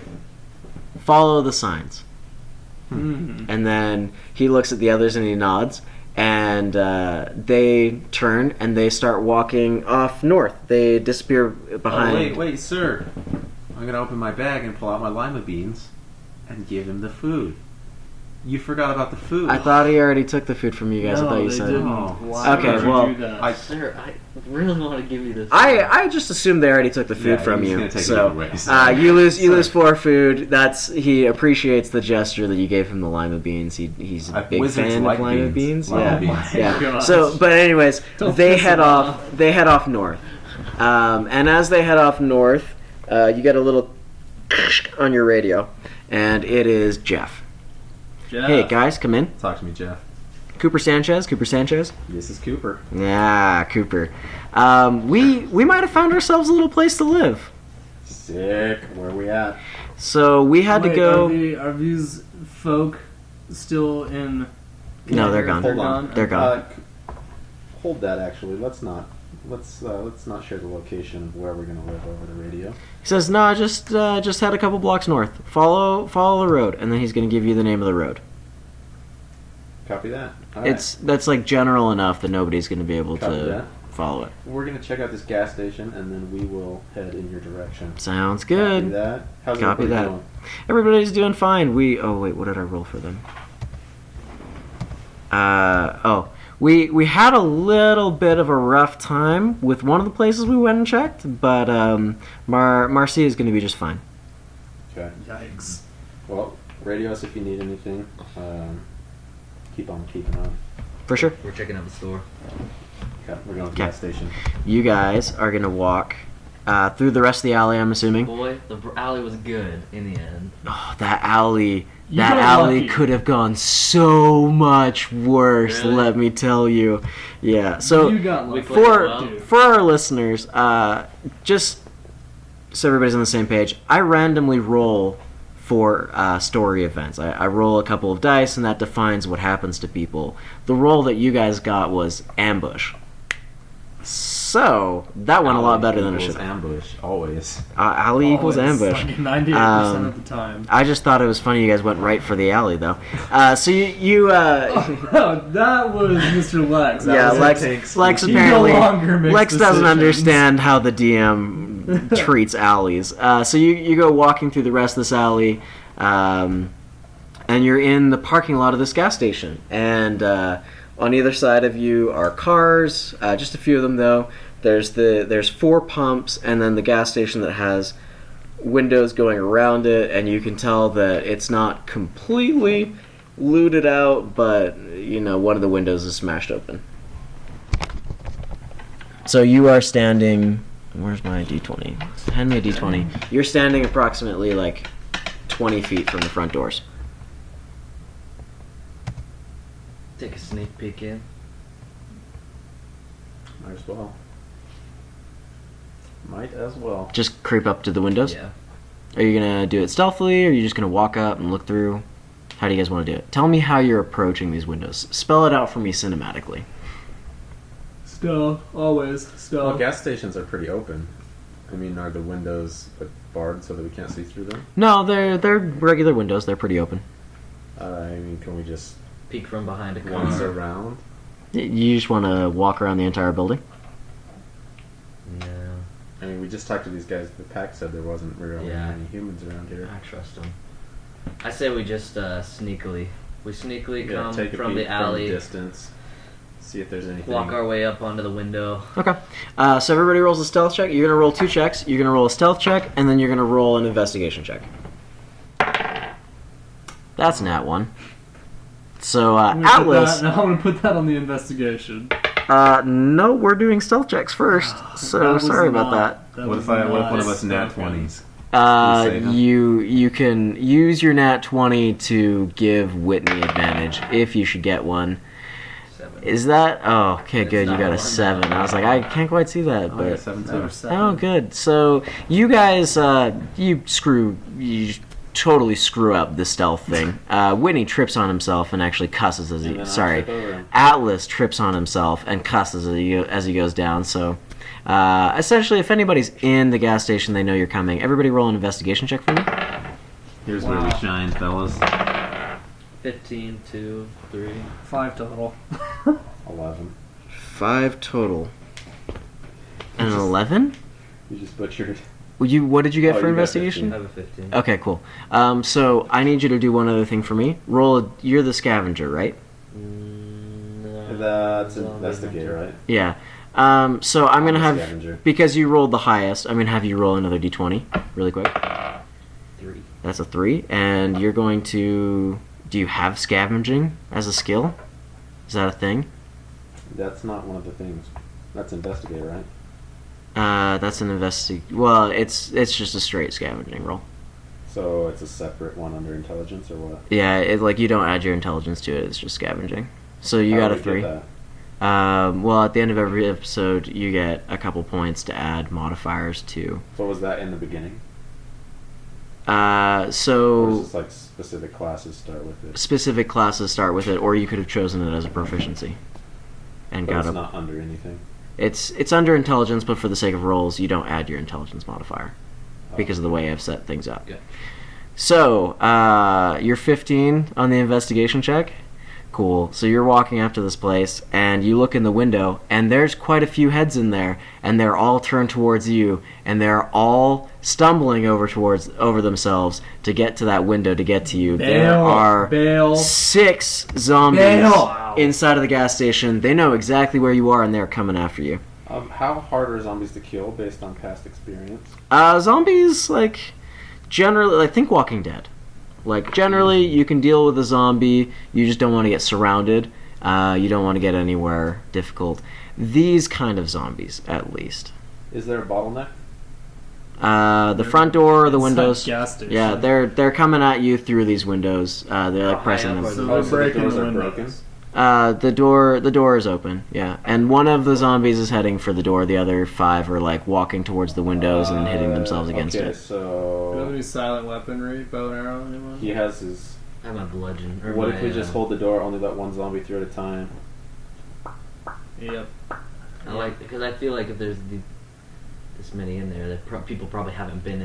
follow the signs. And then he looks at the others and he nods. And they turn and they start walking off north. They disappear behind. Oh, wait, sir. I'm going to open my bag and pull out my lima beans and give him the food. You forgot about the food. I thought he already took the food from you guys. I thought you said. Didn't. Oh. Why Okay, would you well, do that? Sir, I really want to give you this. I just assumed they already took the food Yeah, from he's you. gonna take it So anyway, so- you lose 4 food. He appreciates the gesture that you gave him the lima beans. He's a big Wizards fan like of lima beans. beans. Lima Yeah. beans. Yeah. Gosh. So, but anyways, Don't they piss head him off. They head off north, and as they head off north, you get a little on your radio, and it is Jeff. Jeff. Hey guys, come in. Talk to me, Jeff. Cooper Sanchez. This is Cooper. Yeah, Cooper. We might have found ourselves a little place to live. Sick. Where are we at? So we had to Wait, go. Are these folk still in? No, they're gone. They're gone. They're gone. Hold that. Actually, let's not share the location of where we're gonna live over the radio. He says, "No, just head a couple blocks north. Follow the road, and then he's going to give you the name of the road. Copy that. All right. That's like general enough that nobody's going to be able Copy to that. follow it. We're gonna check out this gas station, and then we will head in your direction. Sounds Copy good. that. How's Copy everybody that. doing? Everybody's doing fine. What did I roll for them? We had a little bit of a rough time with one of the places we went and checked, but Marcy is going to be just fine. Okay. Yikes. Well, radio us if you need anything. Keep on keeping on. For sure. We're checking out the store. Okay, we're going to the Okay. gas station. You guys are going to walk through the rest of the alley, I'm assuming. Boy, the alley was good in the end. Oh, that alley. You That got alley lucky. could have gone so much worse, Really? let me tell you. Yeah. So You got lucky. for our listeners, just so everybody's on the same page, I randomly roll for story events. I roll a couple of dice, and that defines what happens to people. The roll that you guys got was ambush. So that went a lot better than it Equals should. ambush, always. Alley equals Always, ambush. like 98% Um, of the time. I just thought it was funny you guys went right for the alley, though. So you Oh, that was Mr. Lex. That yeah, was Lex. takes- Lex He apparently no longer makes Lex doesn't decisions. understand how the DM treats alleys. So you go walking through the rest of this alley, and you're in the parking lot of this gas station. And on either side of you are cars, just a few of them though. There's 4 pumps, and then the gas station that has windows going around it, and you can tell that it's not completely looted out, but one of the windows is smashed open. So you are standing. Where's my d20? Hand me a d20. You're standing approximately like 20 feet from the front doors. Take a sneak peek in. Might as well. Might as well. Just creep up to the windows. Yeah. Are you gonna do it stealthily, or are you just gonna walk up and look through? How do you guys want to do it? Tell me how you're approaching these windows. Spell it out for me cinematically. Stealth, always Well, stealth. gas stations are pretty open. I mean, are the windows barred so that we can't see through them? No, they're regular windows. They're pretty open. I mean, can we just Peek from behind a once car. around? You just want to walk around the entire building. No, I mean, we just talked to these guys. The pack said there wasn't really Yeah. any humans around here. I trust him. I say we just sneakily. We sneakily Yeah, come take a from peek the alley, from a distance. See if there's anything. walk our way up onto the window. Okay. So everybody rolls a stealth check. You're gonna roll 2 checks. You're gonna roll a stealth check, and then you're gonna roll an investigation check. That's an at 1. So Atlas. I'm gonna put that on the investigation. No, we're doing stealth checks first. So That was sorry about not- that. What was if one not of us nat spoken. 20s? You say no? You can use your nat 20 to give Whitney advantage if you should get one. 7. Is that? Oh, okay, It's good. You not got a one. 7. I was like, I can't quite see that, Oh, but 7 Number too. 7. oh, good. So you guys, you totally screw up the stealth thing. Whitney trips on himself and actually cusses as And he. then I Sorry, trip over him. Atlas trips on himself and cusses as he goes down. So, essentially, if anybody's in the gas station, they know you're coming. Everybody, roll an investigation check for me. Here's where we Wow. shine, fellas. 15, 2, 3. 5 total. 11. 5 total. And an 11? You just butchered. What did you get Oh, for you got investigation? I have a 15. Okay, cool. So I need you to do one other thing for me. You're the scavenger, right? No, That's zombie investigate, hunter. right? Yeah. So I'm gonna the have, scavenger. because you rolled the highest, I'm gonna have you roll another d20 really quick. 3. That's a 3, and you're going to. Do you have scavenging as a skill? Is that a thing? That's not one of the things. That's investigate, right? That's an Well, it's just a straight scavenging roll. So it's a separate one under intelligence or what? Yeah, you don't add your intelligence to it. It's just scavenging. So you How got do a we 3. get that? Well, at the end of every episode, you get a couple points to add modifiers to. What was that in the beginning? Uh, Or is so this like specific classes start with it? specific classes start with it, or you could have chosen it as a proficiency, and But got it's a. not under anything. It's under intelligence, but for the sake of rolls, you don't add your intelligence modifier Oh. because of the way I've set things up. Yeah. So you're 15 on the investigation check. Cool. So you're walking up to this place, and you look in the window, and there's quite a few heads in there, and they're all turned towards you, and they're all stumbling over themselves to get to that window to get to you. There are Bail. 6 zombies Bail. inside of the gas station. They know exactly where you are, and they're coming after you. How hard are zombies to kill based on past experience? Zombies, generally, I think Walking Dead. Generally, you can deal with a zombie, you just don't want to get surrounded. You don't want to get anywhere difficult. These kind of zombies, at least. Is there a bottleneck? The front door, the Inside windows. gas station. Yeah, they're coming at you through these windows. They're How high pressing up them. are So the they're Oh, so the breaking doors the are windows. broken? The door is open. Yeah, and one of the zombies is heading for the door. The other 5 are walking towards the windows and hitting themselves against okay, it. Do you have so any silent weaponry, bow and arrow, anyone? he has his. I have my bludgeon. Or What my, if we just hold the door, only let one zombie through at a time? Yep. Because I feel like if there's this many in there, people probably haven't been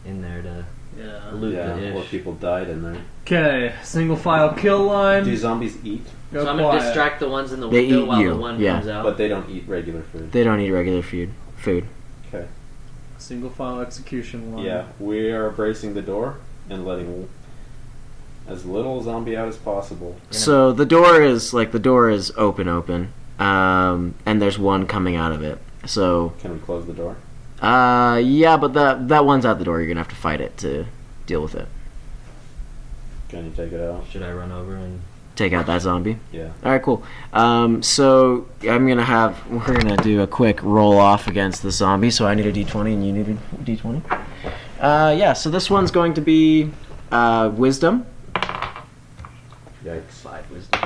in there to Yeah. loot Yeah, the or ish. people died in there. Okay, single file kill line. Do zombies eat? Go So I'm quiet. gonna distract the ones in the They window eat while you, the one yeah. comes out. But they don't eat regular food. They don't eat regular food. Okay. Single file execution line. Yeah, we are bracing the door and letting as little zombie out as possible. So the door is open, and there's one coming out of it. So Can we close the door? yeah, but that one's out the door. You're gonna have to fight it to deal with it. Can you take it out? Should I run over and Take out that zombie. Yeah. All right, cool. So we're gonna do a quick roll off against the zombie. So I need a d20 and you need a d20. Yeah. So this one's going to be wisdom. Yikes. 5 wisdom?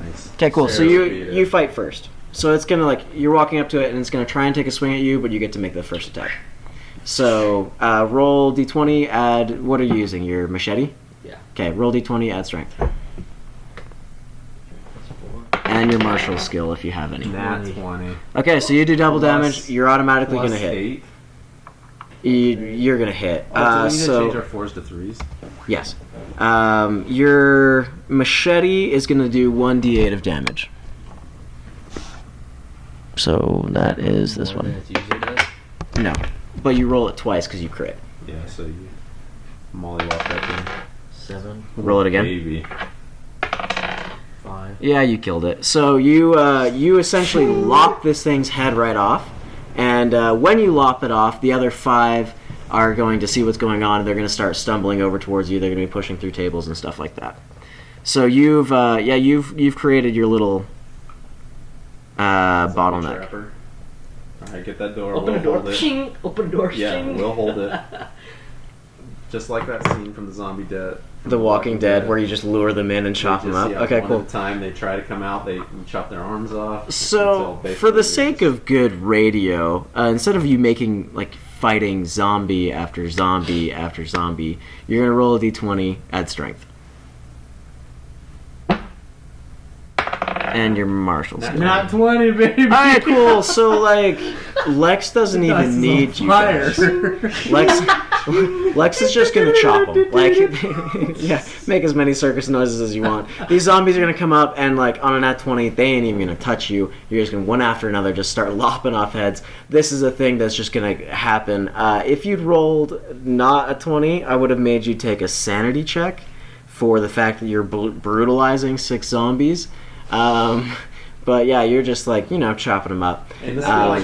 Nice. Okay, cool. So Sarah beat it. you fight first. So it's gonna you're walking up to it and it's gonna try and take a swing at you, but you get to make the first attack. So roll d20. Add what are you using? Your machete. Yeah. Okay. Roll d20. Add strength. That's 4. And your martial skill if you have any. Nat 20. Okay, so you do double Plus- damage. You're automatically Plus gonna hit. 8. You're gonna hit. Oh, do we need to So change our 4s to 3s? yes, your machete is gonna do 1d8 of damage. So that is this More one. than it usually does. No, but you roll it twice because you crit. Yeah, so you mollywop that 7, Roll it thing. again. Baby. 5. Yeah, you killed it. So you essentially lop this thing's head right off, and when you lop it off, the other 5 are going to see what's going on, and they're going to start stumbling over towards you. They're going to be pushing through tables and stuff like that. So you've created your little bottleneck. Trapper. Alright, get that door. Open we'll the door. hold it. Ching! Open the door. Yeah, Ching! we'll hold it. Just like that scene from The Zombie Dead. The Walking Dead, where you just lure them in and chop them up. Okay, one cool. At a time, they try to come out. They chop their arms off. So, until for the basically sake you're of good radio, instead of you making fighting zombie after zombie after zombie. You're going to roll a d20, add strength. And your martial skill. Not 20, baby. Alright, cool. So, like, Lex doesn't even need you guys. Lex is just gonna chop them. Like, yeah, make as many circus noises as you want. These zombies are gonna come up and, like, on a nat 20, they ain't even gonna touch you. You're just gonna, one after another, just start lopping off heads. This is a thing that's just gonna happen. If you'd rolled not a 20, I would have made you take a sanity check for the fact that you're brutalizing 6 zombies. But yeah, you're just like, chopping them up. And this I I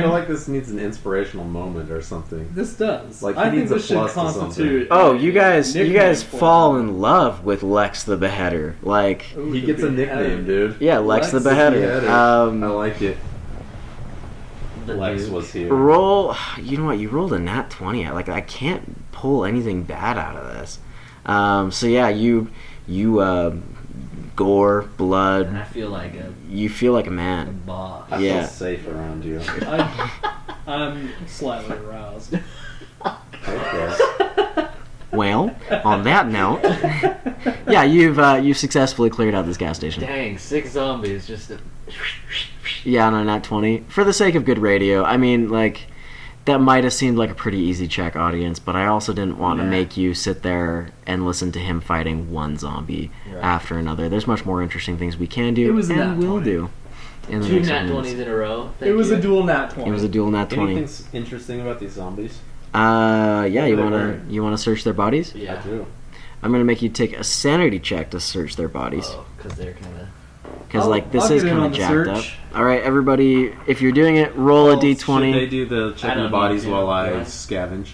feel like this needs an inspirational moment or something. This does. Like, he I think needs a this should plus to constitute. Oh, you guys nickname for fall him. in love with Lex the Beheader. Like, Ooh, He the gets a beheader. nickname, dude. yeah, Lex the Lex the Beheader. I like it. The Lex nuke. was here. Roll. You know what? You rolled a nat 20. I can't pull anything bad out of this. So yeah, you gore, And blood. I feel like a You feel like a man. boss. I Yeah. feel safe around you. I'm slightly aroused. Okay. Well, on that note, yeah, you've successfully cleared out this gas station. Dang, 6 zombies just. Yeah, on a nat 20. For the sake of good radio, I mean, like, that might have seemed like a pretty easy check, audience, but I also didn't want to make you sit there and listen to him fighting one zombie after another. There's much more interesting things we can do It was a nat and will 20. do. In the 2 next nat few minutes. 20s in a row. It was you. a dual nat 20. It was a dual nat 20. Anything interesting about these zombies? Yeah, you What are they wanna wearing? search their bodies? Yeah. I do. I'm gonna make you take a sanity check to search their bodies. Oh, because they're kind of. Because, I'll- like, this I'll is get in kind on of the jacked up. search. Alright, everybody, if you're doing it, roll a Should they d20. do the I checking don't the bodies know, while I yeah. scavenge?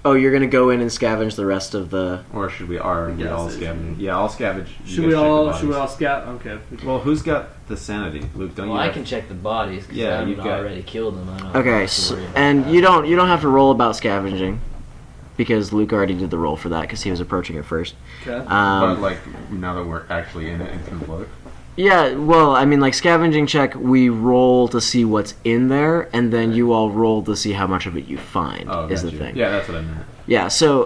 Oh, you're gonna go in and scavenge the rest of the... Or should we all Gas all station. scavenge? Yeah, I'll scavenge. You Should guys we check the all? bodies. Should we all scout? Okay. Well, who's got the sanity? Luke, don't Well, you I have... can check the bodies because Yeah, I you've haven't got- already killed them. I don't Okay, have to so, worry about and that. you don't have to roll about scavenging because Luke already did the roll for that because he was approaching it first. Okay. But, like, now that we're actually in it and can look. Yeah, well, I mean, like, scavenging check, we roll to see what's in there, and then you all roll to see how much of it you find, Oh, is the got you. thing. Yeah, that's what I meant. Yeah, so,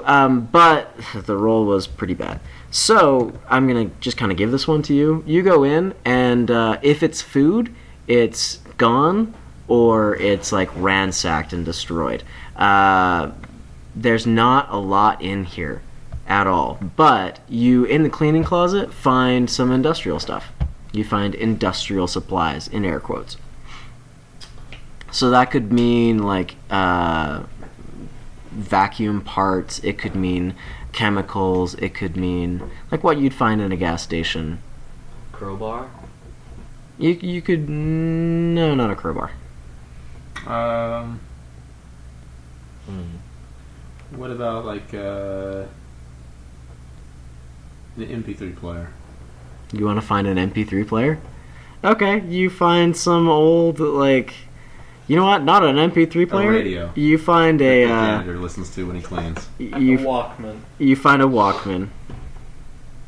but the roll was pretty bad. So, I'm going to just kind of give this one to you. You go in, and if it's food, it's gone, or it's, like, ransacked and destroyed. There's not a lot in here at all. But you, in the cleaning closet, find some industrial stuff. You find industrial supplies, in air quotes. So that could mean, like, vacuum parts. It could mean chemicals. It could mean, like, what you'd find in a gas station. Crowbar? You could... No, not a crowbar. What about, like, the MP3 player? You want to find an MP3 player? Okay, you find some old, like... You know what? Not an MP3 player. radio. You find That the a... janitor listens to when he cleans. A you Walkman. you find a Walkman.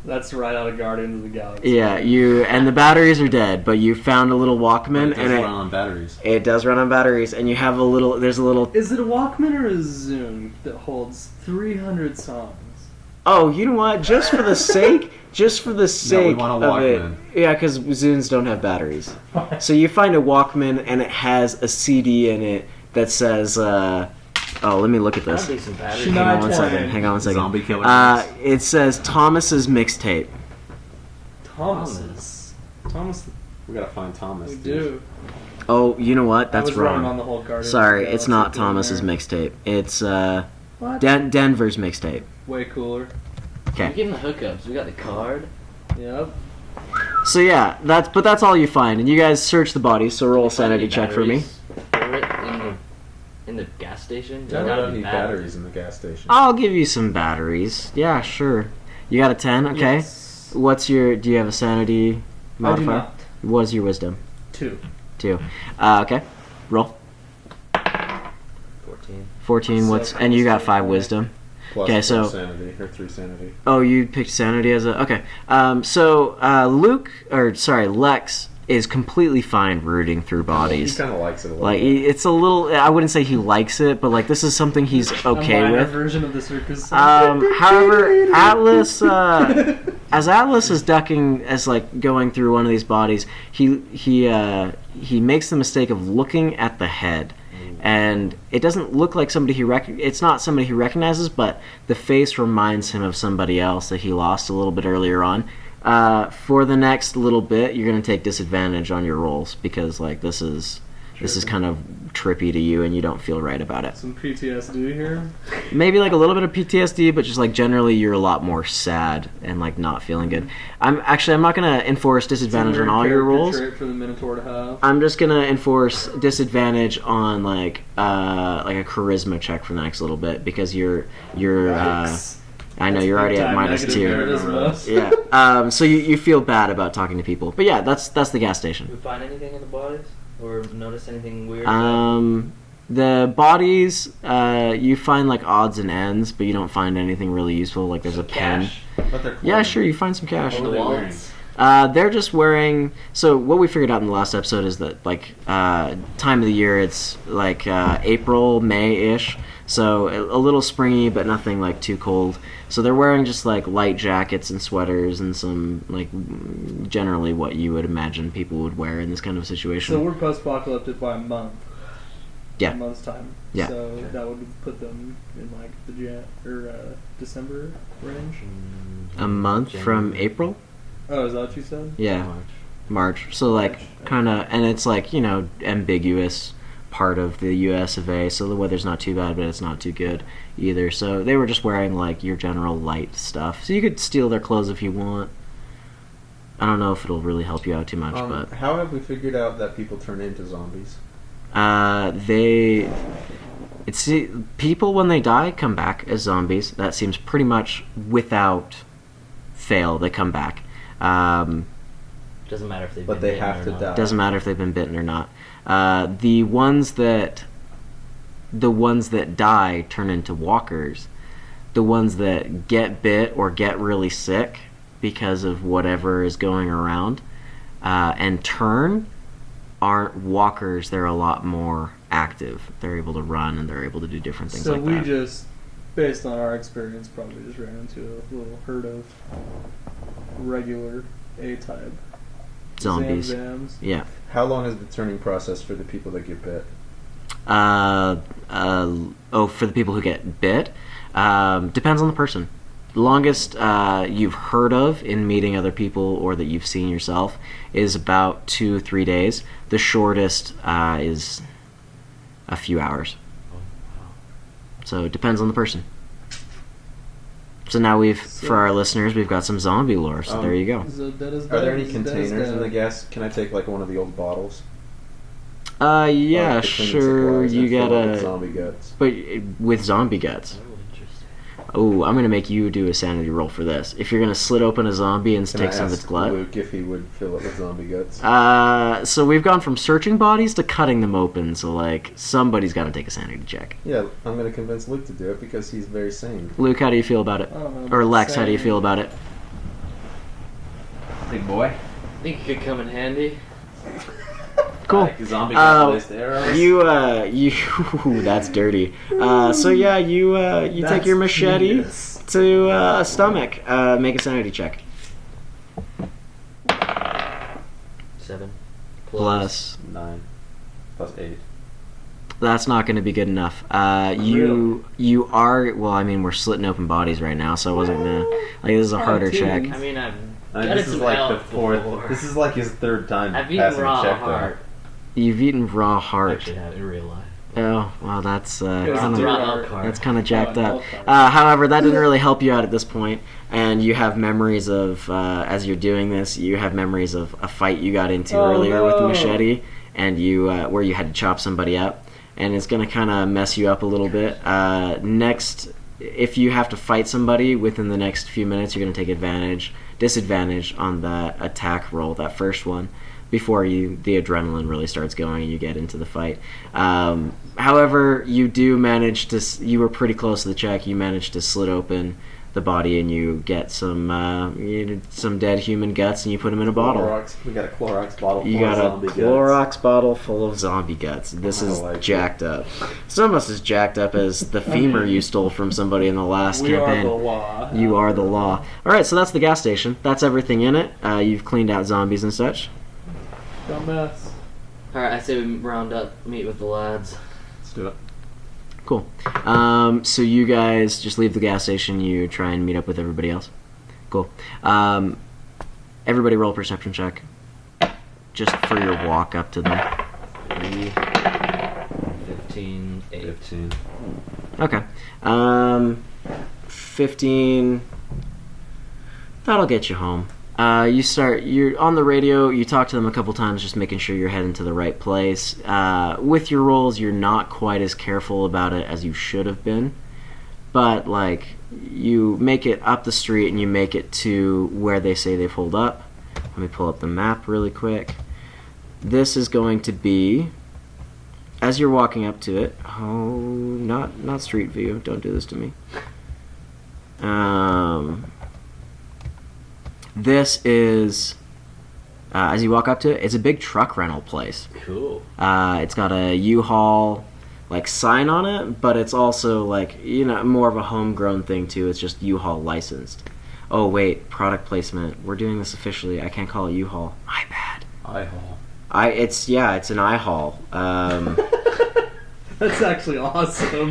That's right out of Guardians of the Galaxy. Yeah, and the batteries are dead, but you found a little Walkman, It does and run on batteries. it does run on batteries, and you have a little. There's a little. Is it a Walkman or a Zune that holds 300 songs? Oh, you know what? Just for the sake want a of it. Walkman. Yeah, because Zunes don't have batteries. So you find a Walkman, and it has a CD in it that says. Let me look at this. That'd be some batteries. Should Hang I on one try? second. Hang on one second. Zombie killer. It says Thomas's mixtape. Thomas. We gotta find Thomas. We dude. do. Oh, you know what? That's I was wrong on wrong. the whole Guardians. Sorry, of the it's Galaxy not thing Thomas's there. mixtape. It's What? Denver's mixtape. Way cooler. We're Okay. getting the hookups. We got the card. Yep. So yeah, that's all you find, and you guys search the bodies. So roll a sanity check for me. In the gas station? Yeah, There's we gotta don't be need batteries in the gas station. I'll give you some batteries. Yeah, sure. You got a 10, okay? Yes. Do you have a sanity I do modifier? not. What is your wisdom? 2. 2. Okay. Roll. 14. 14. And you got 5 wisdom. Plus Okay, 4 so- sanity or 3 sanity. Oh, you picked sanity as a... Okay. Lex is completely fine rooting through He bodies. kind of likes it a little Like, bit. it's a little... I wouldn't say he likes it, but, like, this is something he's A okay minor with. version of the circus. However, Atlas, as Atlas is ducking, as like going through one of these bodies, he makes the mistake of looking at the head, and it doesn't look like somebody it's not somebody he recognizes, but the face reminds him of somebody else that he lost a little bit earlier on. For the next little bit, you're going to take disadvantage on your rolls because like this is kind of trippy to you and you don't feel right about it. Some PTSD here. Maybe like a little bit of PTSD, but just like generally you're a lot more sad and like not feeling good. I'm not gonna enforce disadvantage on all your rolls. Trait for the Minotaur to have. I'm just gonna enforce disadvantage on like a charisma check for the next little bit because you're I know you're already at -2. Yeah. So you feel bad about talking to people, but yeah, that's the gas Did station. we find anything in the bodies? Or notice anything weird? The bodies, you find like odds and ends, but you don't find anything really useful. Like there's a pen. Cash? But they're Yeah, clothing. sure, you find some cash. What The were they wearing? wallets? They're just wearing. So what we figured out in the last episode is that like time of the year, it's like April, May-ish. So a little springy, but nothing like too cold. So they're wearing just like light jackets and sweaters and some like generally what you would imagine people would wear in this kind of situation. So we're post-apocalyptic by a month. Yeah. A month's time. Yeah. So that would put them in like the December range. A month from April? Oh, is that what you said? Yeah, March. So like kind of, and it's like ambiguous part of the U.S. of A. So the weather's not too bad, but it's not too good either. So they were just wearing like your general light stuff. So you could steal their clothes if you want. I don't know if it'll really help you out too much, but How have we figured out that people turn into zombies? People when they die come back as zombies. That seems pretty much without fail. They come back. Doesn't matter if they've But been they bitten have or to not. die. Doesn't matter if they've been bitten or not. The ones that die turn into walkers. The ones that get bit or get really sick because of whatever is going around and turn aren't walkers. They're a lot more active. They're able to run and they're able to do different things So like we that. just, based on our experience, probably just ran into a little herd of regular A-type Zombies. Zamzams. Yeah. How long is the turning process for the people that get bit? For the people who get bit, depends on the person. The longest you've heard of in meeting other people or that you've seen yourself is about 2-3 days. The shortest is a few hours. So it depends on the person. So now for our listeners, we've got some zombie lore. So there you go. So that is Are there any that is containers in that. the gas? Can I take like one of the old bottles? Yeah, Like the cleaning sure. supplies You and fill it with gotta, zombie guts. but with zombie guts. Oh, interesting. Oh, I'm gonna make you do a sanity roll for this. If you're gonna slit open a zombie and Can take I some of its ask blood. Luke if he would fill it with zombie guts? So we've gone from searching bodies to cutting them open. So like somebody's got to take a sanity check. Yeah, I'm going to convince Luke to do it because he's very sane. Luke, how do you feel about it? I don't know Or about Lex, how do you saying. feel about it? Big boy. I think it could come in handy. Cool. Like zombie Uh, guts laced arrows. You that's dirty. So yeah, you take That's your machete genius. to a stomach. Make a sanity check. 7. Plus 9 plus 8. that's not going to be good enough. You are well. I mean, we're slitting open bodies right now, so I wasn't gonna like. This is a harder check. I mean, I've I mean, got this it is to like the help fourth. before. This is like his third time I've eaten passing raw a check. heart. You've eaten raw I heart. actually have in real life. Oh, well, that's It's kind a of raw elk heart. that's kind of jacked Oh, an up. elk heart. However, that didn't really help you out at this point, and you have memories of as you're doing this. You have memories of a fight you got into Oh, earlier with the no. machete, and you where you had to chop somebody up, and it's gonna kind of mess you up a little bit. Next, if you have to fight somebody within the next few minutes, you're gonna take disadvantage on that attack roll, that first one, before the adrenaline really starts going and you get into the fight. However, you do manage to. You were pretty close to the check. You managed to slit open the body and you get some dead human guts and you put them in a bottle. We got a Clorox bottle You full of got a zombie Clorox bottle full of zombie guts. This I is like jacked up. It's almost as jacked up as the femur you stole from somebody in the last We campaign. are the law. You are the law. All right, so that's the gas station. That's everything in it. You've cleaned out zombies and such. Dumbass. Alright, I say we round up, meet with the lads. Let's do it. Cool. So you guys just leave the gas station. You try and meet up with everybody else. Cool. Everybody roll a perception check. Just for your walk up to them. 3, 15, 8. 15. Okay. 15. That'll get you home. You're on the radio, you talk to them a couple times just making sure you're heading to the right place. With your rolls, you're not quite as careful about it as you should have been. But, like, you make it up the street and you make it to where they say they've holed up. Let me pull up the map really quick. This is going to be, as you're walking up to it, not street view, don't do this to me. This is, as you walk up to it, it's a big truck rental place. Cool. It's got a U-Haul like sign on it, but it's also like, more of a homegrown thing too. It's just U-Haul licensed. Oh wait, product placement. We're doing this officially. I can't call it U-Haul. My bad. I-Haul. It's an I-Haul. That's actually awesome.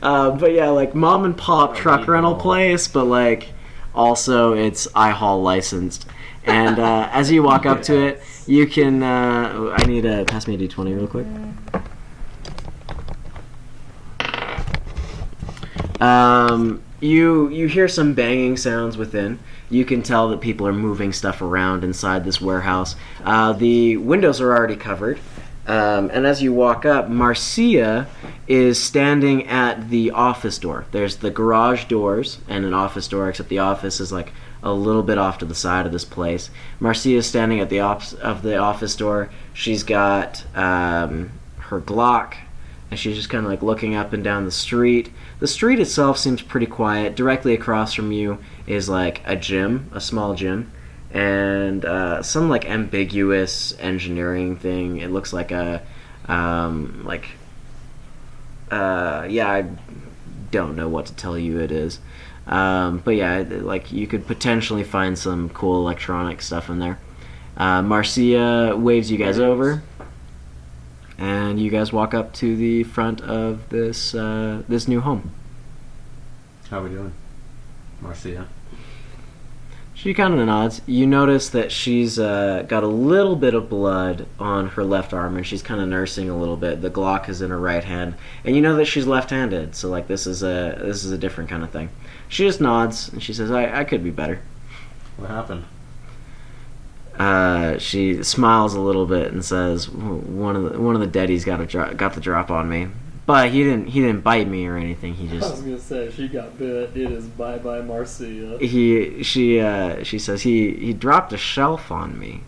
But yeah, like mom and pop truck rental place, but like also it's I-Haul licensed. And as you walk up to it, you can. I need to pass me a D20 real quick. You hear some banging sounds within. You can tell that people are moving stuff around inside this warehouse. The windows are already covered. And as you walk up, Marcia is standing at the office door. There's the garage doors and an office door, except the office is like a little bit off to the side of this place. Marcia is standing at the office door. She's got her Glock, and she's just kind of like looking up and down the street. The street itself seems pretty quiet. Directly across from you is like a gym, a small gym. And some like ambiguous engineering thing. It looks like I don't know what to tell you it is. But yeah, like you could potentially find some cool electronic stuff in there. Marcia waves you guys over, and you guys walk up to the front of this new home. How we doing, Marcia? She kind of nods. You notice that she's got a little bit of blood on her left arm, and she's kind of nursing a little bit. The Glock is in her right hand, and you know that she's left-handed. So like this is a different kind of thing. She just nods and she says, "I could be better." What happened? She smiles a little bit and says, "One of the deadies got the drop on me, but he didn't bite me or anything. He I was just." gonna say she got bit. It is bye bye Marcia. She says he dropped a shelf on me.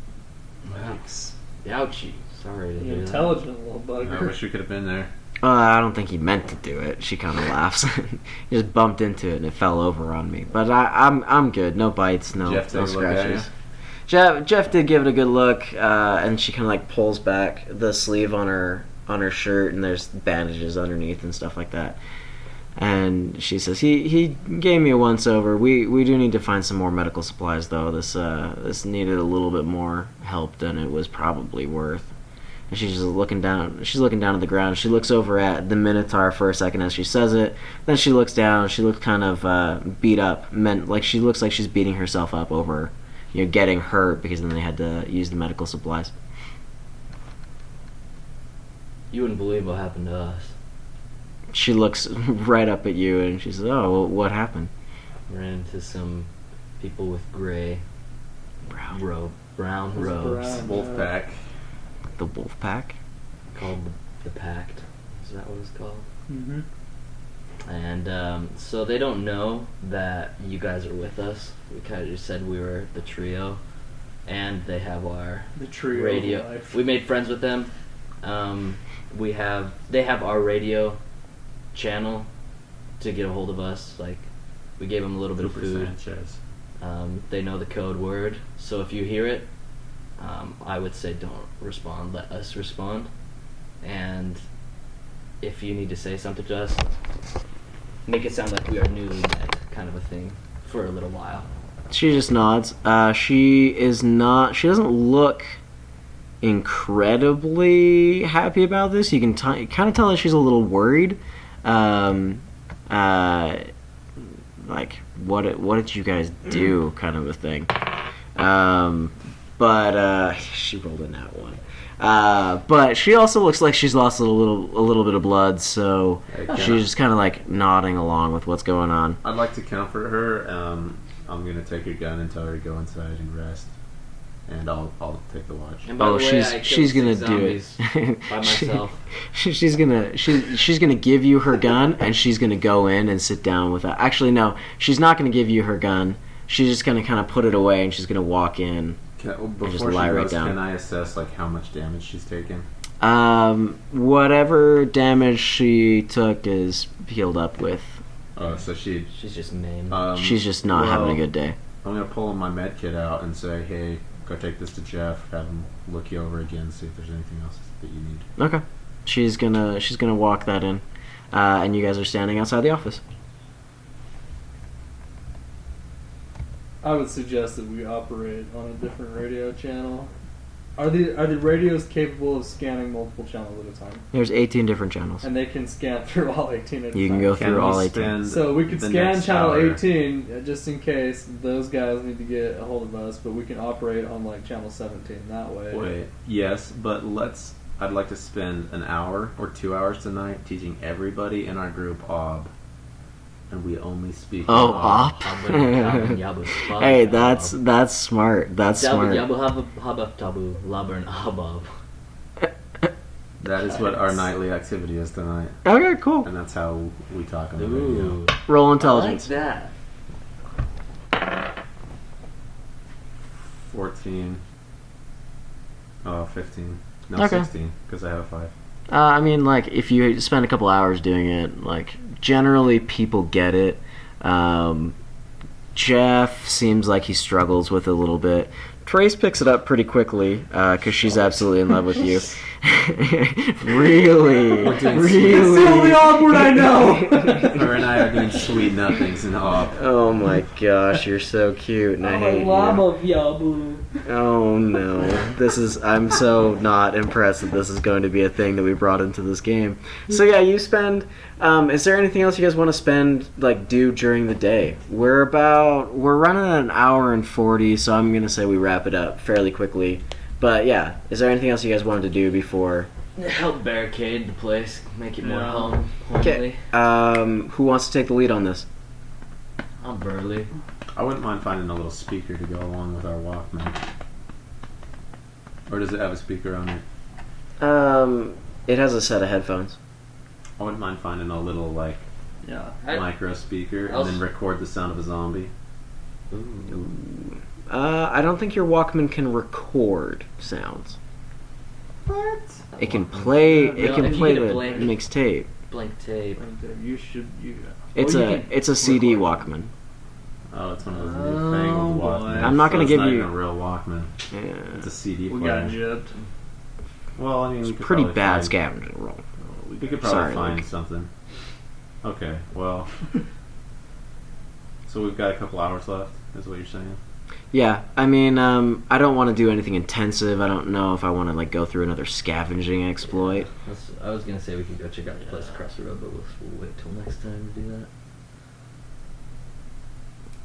Yikes. Ouchie. Sorry to An hear that. intelligent little I bugger. wish we could have been there. I don't think he meant to do it. She kind of laughs. He just bumped into it and it fell over on me. But I'm good. No bites, no Jeff, take a look at scratches. Jeff did give it a good look, and she kind of like pulls back the sleeve on her shirt, and there's bandages underneath and stuff like that. And she says he gave me a once over. We do need to find some more medical supplies though. This needed a little bit more help than it was probably worth. And she's just looking down. She's looking down at the ground. She looks over at the Minotaur for a second as she says it. Then she looks down. She looks kind of beat up. Like she looks like she's beating herself up over, getting hurt because then they had to use the medical supplies. You wouldn't believe what happened to us. She looks right up at you and she says, "Oh, well, what happened?" Ran into some people with gray brown robes. Brown. Wolfpack. The wolf pack? Called the Pact. Is that what it's called? Mm-hmm. And so they don't know that you guys are with us. We kind of just said we were the trio, and they have our The trio radio. of life. We made friends with them. They have our radio channel, to get a hold of us. Like, we gave them a little bit of Cooper food. Sanchez. They know the code word, so if you hear it, I would say don't respond. Let us respond. And if you need to say something to us, make it sound like we are newly met, kind of a thing, for a little while. She just nods. She doesn't look incredibly happy about this. You can kind of tell that she's a little worried. Like, what did you guys do, kind of a thing. But she rolled a nat one. But she also looks like she's lost a little bit of blood, so she's just kind of like nodding along with what's going on. I'd like to comfort her. I'm gonna take your gun and tell her to go inside and rest, and I'll take the watch. And by the way, I she's killed gonna 6 do it zombies by myself. She's gonna give you her gun, and she's gonna go in and sit down with that. Actually, no, she's not gonna give you her gun. She's just gonna kind of put it away, and she's gonna walk in. Before just she lie right goes, down. can I assess like how much damage she's taken? Whatever damage she took is healed up with. Oh, so She's just maimed. She's just not having a good day. I'm gonna pull my med kit out and say, hey, go take this to Jeff. Have him look you over again, see if there's anything else that you need. Okay. She's gonna walk that in, and you guys are standing outside the office. I would suggest that we operate on a different radio channel. Are the radios capable of scanning multiple channels at a time? There's 18 different channels. And they can scan through all 18 at a time? You can go Can through we all 18. spend So we could the scan next channel hour- 18 just in case those guys need to get a hold of us, but we can operate on like channel 17 that way. Wait, yes, but I'd like to spend an hour or 2 hours tonight teaching everybody in our group OB. And we only speak Oh, in op. Hey, that's smart. That's smart. That is what our nightly activity is tonight. Okay, cool. And that's how we talk on the radio. Ooh, Roll I like intelligence. that. 14. Oh, 15. No, Okay. 16, because I have a 5. I mean, like, if you spend a couple hours doing it, like, generally people get it. Jeff seems like he struggles with it a little bit. Trace picks it up pretty quickly, because she's absolutely in love with you. Really? It's the only awkward I know! Her and I are doing sweet nothings in OB. Oh my gosh, you're so cute, and I hate you. Oh no. I'm so not impressed that this is going to be a thing that we brought into this game. So yeah, you spend, is there anything else you guys want to spend, like, do during the day? We're running at an hour and 40, so I'm going to say we wrap it up fairly quickly. But yeah, is there anything else you guys wanted to do before? Help barricade the place, make it more Yeah. Okay. homely. Who wants to take the lead on this? I'm Burley. I wouldn't mind finding a little speaker to go along with our Walkman. Or does it have a speaker on it? It has a set of headphones. I wouldn't mind finding a little, like, Yeah. micro speaker I'll and then s- record the sound of a zombie. Ooh. I don't think your Walkman can record sounds. What? It can play. Yeah, It can if you play get a the blank- mixtape. Blank tape. You should. It's you a can CD record. Walkman. Oh, it's one of those Oh, newfangled boy. Walkmans. I'm not gonna So give it's not you- even a real Walkman. Yeah. It's a CD We player. got gypped. Well, I mean, It's we could pretty probably bad find- scavenger roll. We could probably Sorry, find Luke. something. Okay, well. So we've got a couple hours left, is what you're saying? Yeah, I mean, I don't want to do anything intensive. I don't know if I want to like go through another scavenging exploit. I was gonna say we could go check out the place across the road, but we'll wait till next time to do that.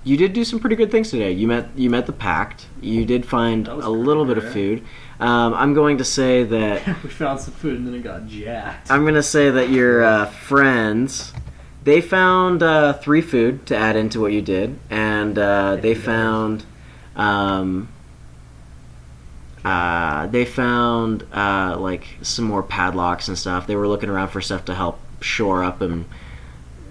You did do some pretty good things today. You met the Pact. You did find That was a little bit of pretty food. I'm going to say that We found some food and then it got jacked. I'm going to say that your friends, they found 3 food to add into what you did, and they found like some more padlocks and stuff. They were looking around for stuff to help shore up and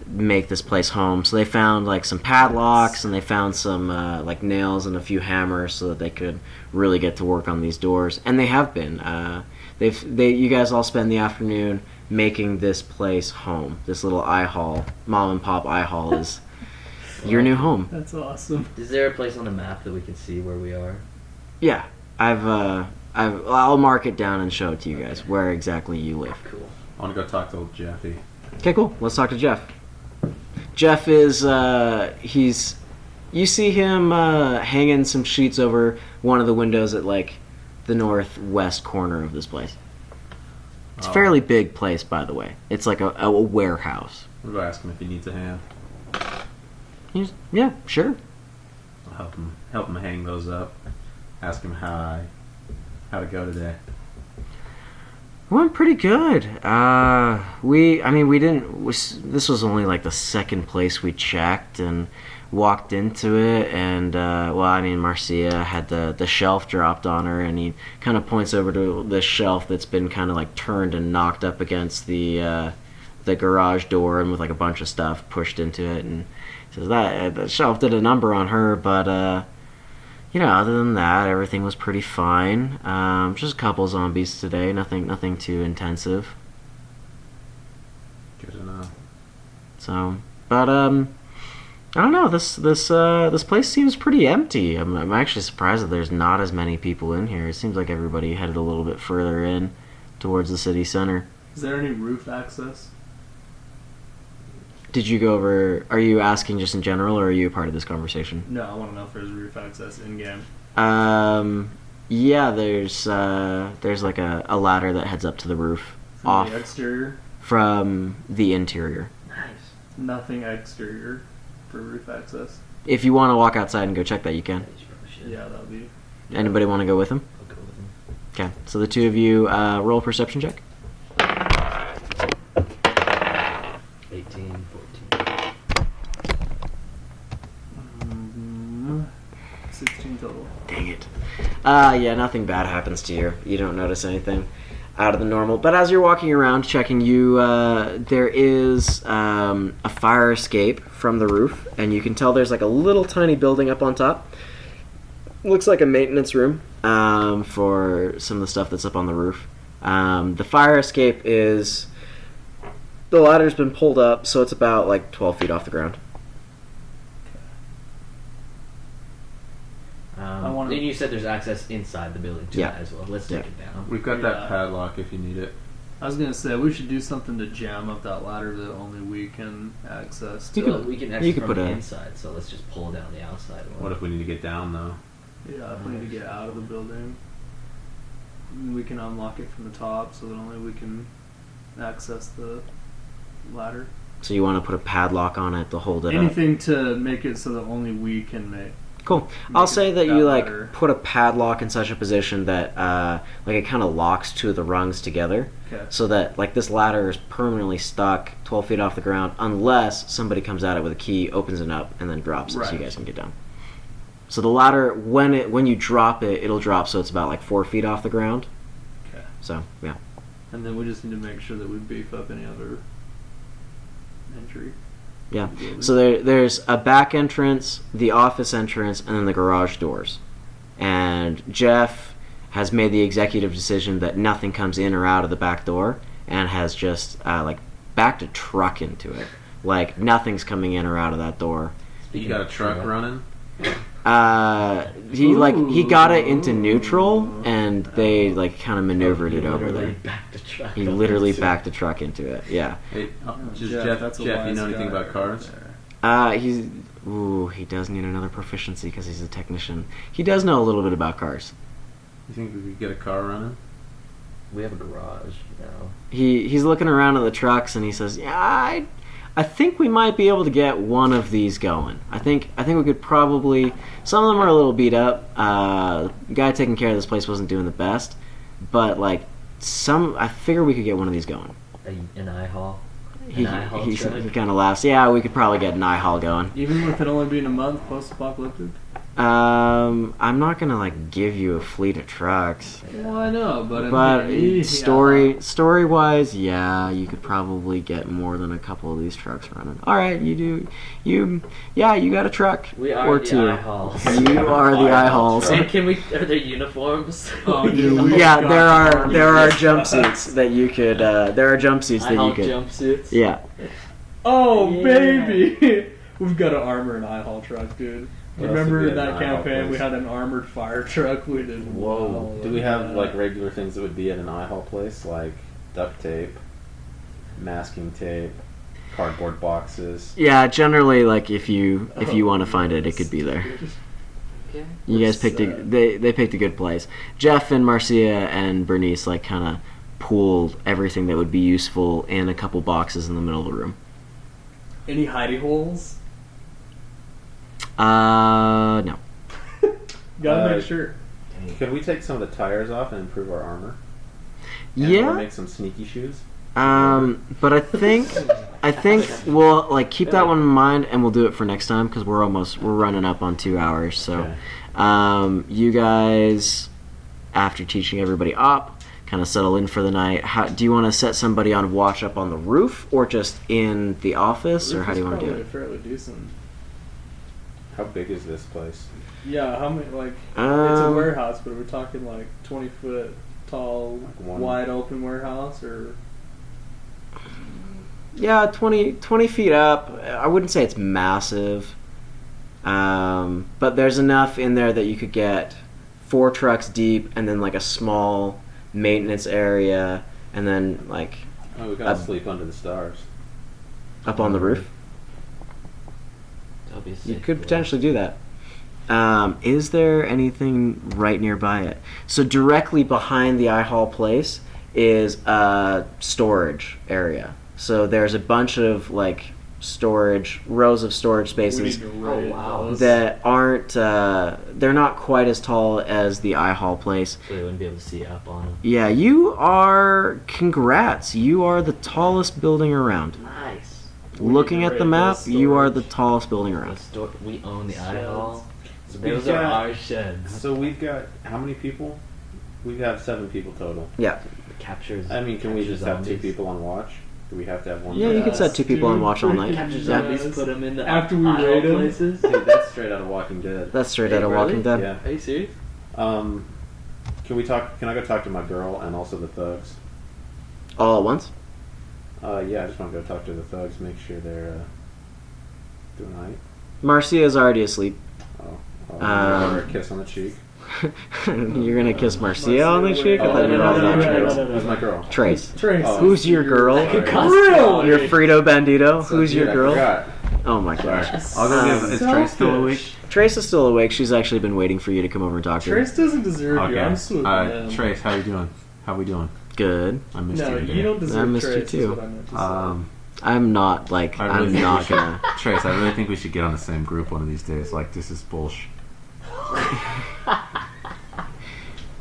make this place home. So they found like some padlocks, and they found some like nails and a few hammers so that they could really get to work on these doors. And they have been. You guys all spend the afternoon making this place home. This little I hall, mom and pop I hall, is your new home. That's awesome. Is there a place on the map that we can see where we are? Yeah, I'll mark it down and show it to you guys where exactly you live. Cool. I want to go talk to old Jeffy. Okay, cool. Let's talk to Jeff. Jeff is you see him hanging some sheets over one of the windows at like the northwest corner of this place. It's a fairly big place, by the way. It's like a warehouse. We'll go ask him if he needs a hand. Yeah, sure. I'll help him hang those up. Ask him how to go today. Went pretty good. We didn't. This was only like the second place we checked and walked into it, and Marcia had the shelf dropped on her, and he kind of points over to this shelf that's been kind of like turned and knocked up against the garage door, and with like a bunch of stuff pushed into it, and says that the shelf did a number on her, but other than that, everything was pretty fine. Just a couple zombies today, nothing too intensive. Good enough. So, but I don't know. This place seems pretty empty. I'm actually surprised that there's not as many people in here. It seems like everybody headed a little bit further in towards the city center. Is there any roof access? Did you go over? Are you asking just in general, or are you a part of this conversation? No, I want to know if there's roof access in game. Yeah. There's like a ladder that heads up to the roof. From the exterior? From the interior. Nice. Nothing exterior for roof access. If you want to walk outside and go check that, you can. Yeah, that'll be. Anybody want to go with him? I'll go with him. Okay. So the two of you roll a perception check. 18, 16 total. Dang it. Yeah, nothing bad happens to you. You don't notice anything out of the normal. But as you're walking around checking, there is a fire escape from the roof, and you can tell there's like a little tiny building up on top. Looks like a maintenance room for some of the stuff that's up on the roof. The fire escape is... The ladder's been pulled up, so it's about like 12 feet off the ground. And you said there's access inside the building to that as well. Let's take it down. We've got that padlock if you need it. I was gonna say we should do something to jam up that ladder that only we can access. We can access from put the a- inside, so let's just pull down the outside one. What if we need to get down though? Yeah, if we need to get out of the building, we can unlock it from the top so that only we can access the ladder. So you want to put a padlock on it to hold it up? Anything to make it so that only we can make. Cool. I'll say that you ladder. put a padlock in such a position that it kind of locks two of the rungs together, Okay. so that this ladder is permanently stuck 12 feet off the ground unless somebody comes at it with a key, opens it up, and then drops it so you guys can get down. So the ladder, when you drop it, it'll drop so it's about 4 feet off the ground. Okay. So yeah. And then we just need to make sure that we beef up any other entry. Yeah. So there's a back entrance, the office entrance, and then the garage doors. And Jeff has made the executive decision that nothing comes in or out of the back door, and has just backed a truck into it. Nothing's coming in or out of that door. You got a truck running? He got it into neutral, and they kind of maneuvered it over there. He literally backed the truck into it. Yeah. Hey, Jeff, that's a Jeff, you wise know anything guy about cars? right He does need another proficiency because he's a technician. He does know a little bit about cars. You think we could get a car running? We have a garage now. He's looking around at the trucks, and he says, "Yeah, I think we might be able to get one of these going. I think we could probably. Some of them are a little beat up. The guy taking care of this place wasn't doing the best, but I figure we could get one of these going." An I-haul? He truck? kind of laughs. Yeah, we could probably get an I-haul going. Even with it only being a month post-apocalyptic? I'm not gonna like give you a fleet of trucks, Well, I know, but story wise, yeah, you could probably get more than a couple of these trucks running. All right, you got a truck We are or the two. eye halls. You are the eye halls. And are there uniforms? Oh, dude, we Yeah, got there are army jumpsuits that you could. There are jumpsuits Eye that hall you could. jumpsuits. Yeah. Oh, Yeah. baby! We've got an armor and eye haul truck, dude. What else Remember did we in have that in eye haul campaign we place? had an armored fire truck? We did. Whoa. well Do we with have that. like regular things that would be at an eye haul place, like duct tape, masking tape, cardboard boxes? Yeah, generally, like if you want to find it, it could be there. Okay. You guys picked they picked a good place. Jeff and Marcia and Bernice like kind of pooled everything that would be useful in a couple boxes in the middle of the room. Any hidey holes? No. Gotta Uh, make sure. Could we take some of the tires off and improve our armor? And we'll Yeah. make some sneaky shoes. But I think we'll like keep that one in mind, and we'll do it for next time because we're running up on 2 hours. So, you guys, after teaching everybody up, kind of settle in for the night. How do you want to set somebody on watch up on the roof, or just in the office, or how do you want to do it? Fairly decent. How big is this place? Yeah, how many? Like it's a Um, warehouse, but we're talking like 20-foot tall, Like one- wide open warehouse, or Yeah, 20 feet up. I wouldn't say it's massive. But there's enough in there that you could get 4 trucks deep and then like a small maintenance area and then like Oh, we gotta Uh, sleep under the stars. up on the roof. That'll be a You safe could way. potentially do that. Is there anything right nearby it? So directly behind the eye hall place is a storage area. So there's a bunch of like rows of storage we need spaces to raid wow. those. that aren't. They're not quite as tall as the eye hall place. So they wouldn't be able to see up on them. Yeah, you are. Congrats! You are the tallest building around. Nice. We need Looking to at the raid map, those you are the storage. tallest building around. We own the eye Sheds. hall. So Those we've are got- our sheds. So we've got how many people? We have 7 people total. Yeah. Captures. I mean, can we capture just have 2 zombies. people on watch? Do we have to have one? Yeah, you person? could set 2 people on dude, watch all night. Capture Yeah. zombies. Put them in the After we eye hall raid 'em. places. Dude, that's straight out of Walking Dead. That's straight Hey, out of really? Walking Dead. Yeah. Are you serious? Can we talk? Can I go talk to my girl and also the thugs? All at once. Yeah, I just want to go talk to the thugs, make sure they're doing right. Marcia's already asleep. I'll give her a kiss on the cheek. You're gonna kiss Marcia on the cheek? I thought you were all about Trace. Who's my girl? Trace. Trace. Oh. Who's your girl? Sorry. Really? Your Frito Bandito. So, Who's dude, your I girl? forgot. Oh my Sorry. gosh. I'll go give. Is Trace still awake? Trace is still awake. She's actually been waiting for you to come over and talk to her. Trace doesn't deserve you. I'm swooping him. Trace, how you doing? How we doing? Good. I missed No, you today. you don't deserve I missed you Trace. too. Is what I meant to say. I'm not like I really I'm think not we should- gonna. Trace, I really think we should get on the same group one of these days. Like, this is bullshit.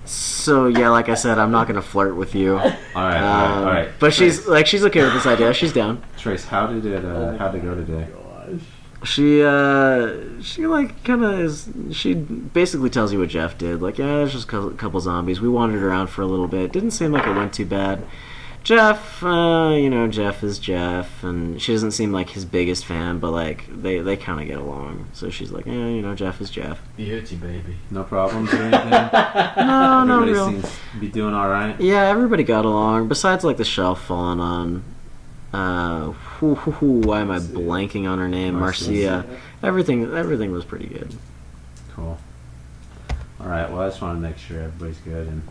So yeah, like I said, I'm not gonna flirt with you. All right, all right. But she's okay with this idea. She's down. Trace, how'd it go today? Gosh. She like kind of is. She basically tells you what Jeff did. Like, yeah, there's just a couple zombies. We wandered around for a little bit. Didn't seem like it went too bad. Jeff, Jeff is Jeff, and she doesn't seem like his biggest fan, but like they kind of get along. So she's like, Jeff is Jeff. Beauty, baby. No problems or anything? No, no Everybody real. seems to be doing all right. Yeah, everybody got along. Besides, like the shelf falling on. Why am I blanking on her name? Marcia. Everything was pretty good. Cool. All right. Well, I just want to make sure everybody's good and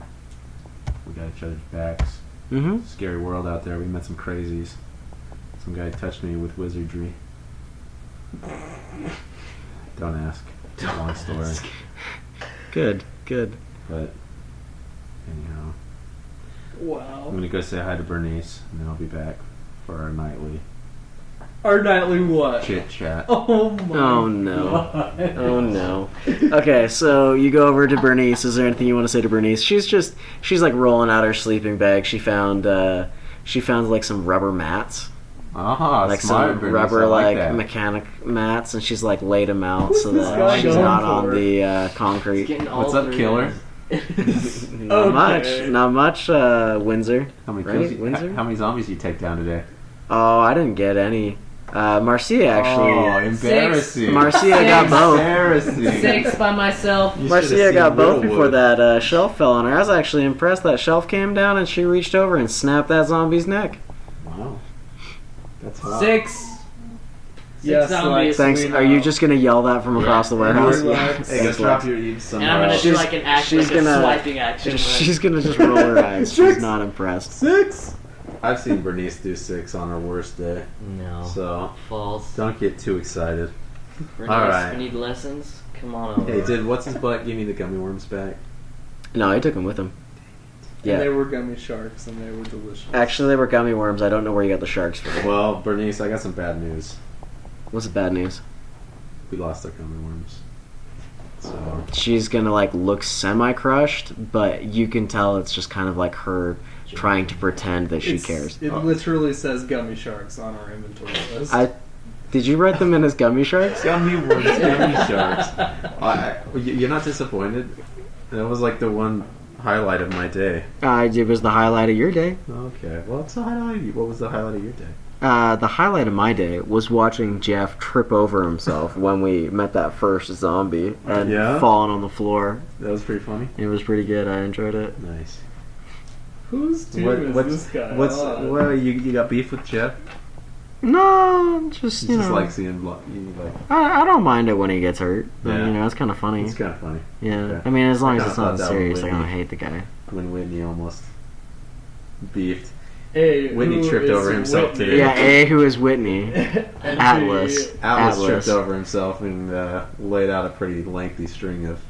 we got each other's backs. Mm-hmm. Scary world out there. We met some crazies. Some guy touched me with wizardry. Don't ask. It's a long story. Good. But anyhow, Wow. I'm gonna go say hi to Bernice, and then I'll be back for our nightly Our nightly what? chit chat. Oh my. Oh no. God. Oh no. Okay, so you go over to Bernice. Is there anything you want to say to Bernice? She's like rolling out her sleeping bag. She found like some rubber mats Ah, like smart, some Bernice, rubber I like like that. mechanic mats, and she's like laid them out What's so this that guy she's going not on for? the It's concrete. getting all What's up, three killer? in. Not Okay. much, Windsor. How many Right, kills? Windsor? How many zombies you take down today? Oh, I didn't get any. Marcia actually. Oh, embarrassing. Marcia got both. Embarrassing. 6 by myself. You should've Marcia seen got both before Littlewood. that shelf fell on her. I was actually impressed. That shelf came down and she reached over and snapped that zombie's neck. Wow. That's hot. 6. Yes, zombies. Thanks. we Are you know. just gonna yell that from across the warehouse? Yeah. Hey, go Thanks, drop Lex. your eats And I'm gonna do She's- like an act, she's like a gonna- swiping action. She's gonna just roll her eyes. She's not impressed. 6. I've seen Bernice do 6 on her worst day, No. so False. don't get too excited. Bernice, Alright. we need lessons. Come on over. Hey, did what's his butt give me the gummy worms back? No, he took them with him. And they Yeah. were gummy sharks, and they were delicious. Actually, they were gummy worms. I don't know where you got the sharks from. Well, Bernice, I got some bad news. What's the bad news? We lost our gummy worms. So She's gonna like look semi-crushed, but you can tell it's just kind of like her trying to pretend that she cares. It literally says gummy sharks on our inventory list. Did you write them in as gummy sharks? gummy worms, gummy sharks. You're not disappointed? That was like the one highlight of my day. It was the highlight of your day. Okay, well, it's a highlight. What was the highlight of your day? The highlight of my day was watching Jeff trip over himself when we met that first zombie and Yeah? falling on the floor. That was pretty funny. It was pretty good. I enjoyed it. Nice. Whose team is this guy? on? Well, you got beef with Jeff? No, just You you just know, like seeing you like. I don't mind it when he gets hurt. Yeah. You know, it's kind of funny. It's kind of funny Yeah, okay. I mean, as long I as it's kinda not thought that serious, would I don't be- hate the guy. when Whitney almost beefed. A, Whitney who tripped is over himself Whitney? today. Yeah, A, who is Whitney? And Atlas. B, Atlas tripped over himself and laid out a pretty lengthy string of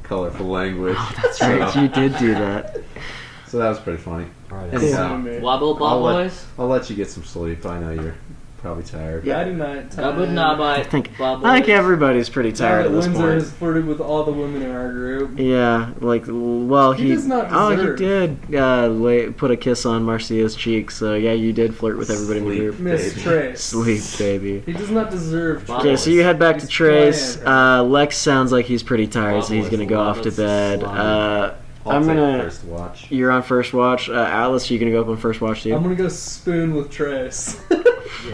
colorful language. Oh, that's right. You did do that. So that was pretty funny. Alright. Anyhow, me. Wobble ball I'll let- boys. I'll let you get some sleep. I know you're probably tired. Friday night time. Gubba I nabite. think ball I think boys. everybody's pretty Now tired that at this Windsor point. has flirted with all the women in our group. Yeah, like, well, He does not he deserve. did put a kiss on Marcia's cheek, so yeah, you did flirt with everybody in the Sleep. group. Miss Baby. Trace. Sleep, baby. He does not deserve Wow. Okay, Trace. so you head back to He's Trace. playing her. Lex sounds like he's pretty tired, so he's Bob gonna go was off to love bed. slumber. I'll I'm take gonna- first watch. You're on first watch. Alice, you gonna go up on first watch too? I'm gonna go spoon with Trace.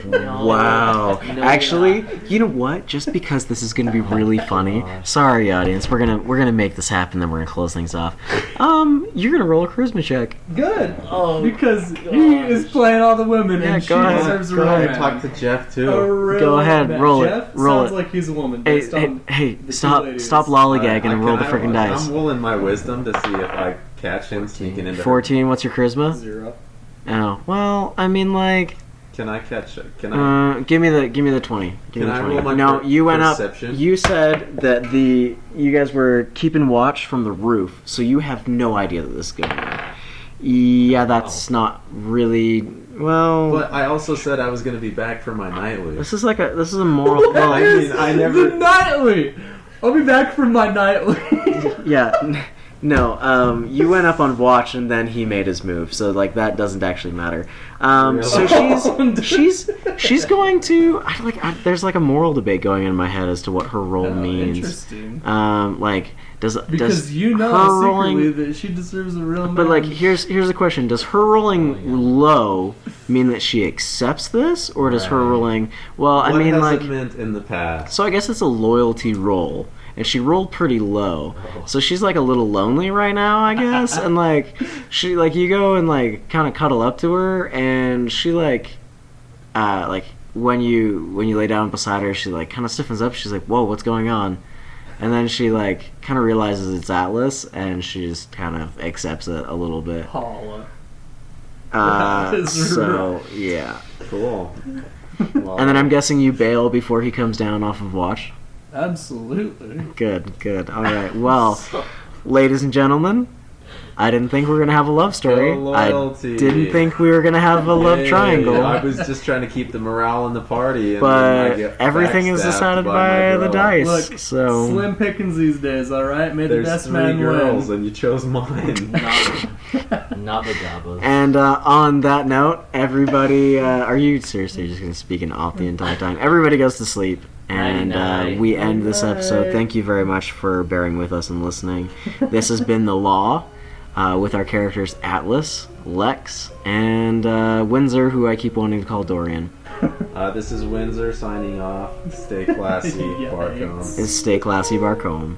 No. Wow. No, Actually, you're not. you know what? Just because this is going to be really funny. Sorry, audience. We're gonna make this happen. Then we're gonna close things off. You're gonna roll a charisma check. Good. Oh, Because he gosh. is playing all the women Yeah, and she go ahead. deserves a Go ahead. romance. Talk to Jeff too. A real Go ahead, romance. roll it, Jeff roll sounds it. like he's a woman Hey, based hey, on hey! the two Stop ladies. lollygagging and roll the freaking dice. I'm rolling my wisdom to see if I catch him sneaking into. 14. What's your charisma? 0. Oh, well, I mean, like, Can I catch it? Can I? give me the 20. Give Can me the I 20. roll my No, you went perception? up. You said that you guys were keeping watch from the roof, so you have no idea that this is going on. Yeah, that's not really well. But I also said I was going to be back for my nightly. This is a moral. Well, I mean, I never. The nightly. I'll be back from my nightly. yeah. No, you went up on watch and then he made his move, so like that doesn't actually matter. So Really? she's going to there's like a moral debate going in my head as to what her role means. Interesting. Like does Because you know her secretly rolling, that she deserves a real man. but like here's the question: does her rolling low mean that she accepts this, or does her Right. rolling? Well, I What mean, has like, it meant in the past? so I guess it's a loyalty roll. And she rolled pretty low, so she's like a little lonely right now, I guess. And like, she like you go and like kind of cuddle up to her, and she like when you lay down beside her, she like kind of stiffens up. She's like, "Whoa, what's going on?" And then she like kind of realizes it's Atlas, and she just kind of accepts it a little bit. Paula. That is So yeah, Cool. and then I'm guessing you bail before he comes down off of watch. Absolutely. Good. All right. Well, ladies and gentlemen, I didn't think we were gonna have a love story. Go I loyalty. didn't think we were gonna have a love Hey, triangle. I was just trying to keep the morale in the party. And then I But get everything is backstabbed decided my by the girl. dice. Look, So slim pickings these days, all right? May the There's best 3 man girls, win. and you chose mine. Not the Gabos. And on that note, everybody, are you seriously just going to speak in alt the entire time? Everybody goes to sleep, and Night-night. we end this episode. Night. Thank you very much for bearing with us and listening. This has been The Law, with our characters Atlas, Lex, and Windsor, who I keep wanting to call Dorian. This is Windsor signing off. Stay classy, Yikes. Barcombe. Is Stay Classy Barcombe.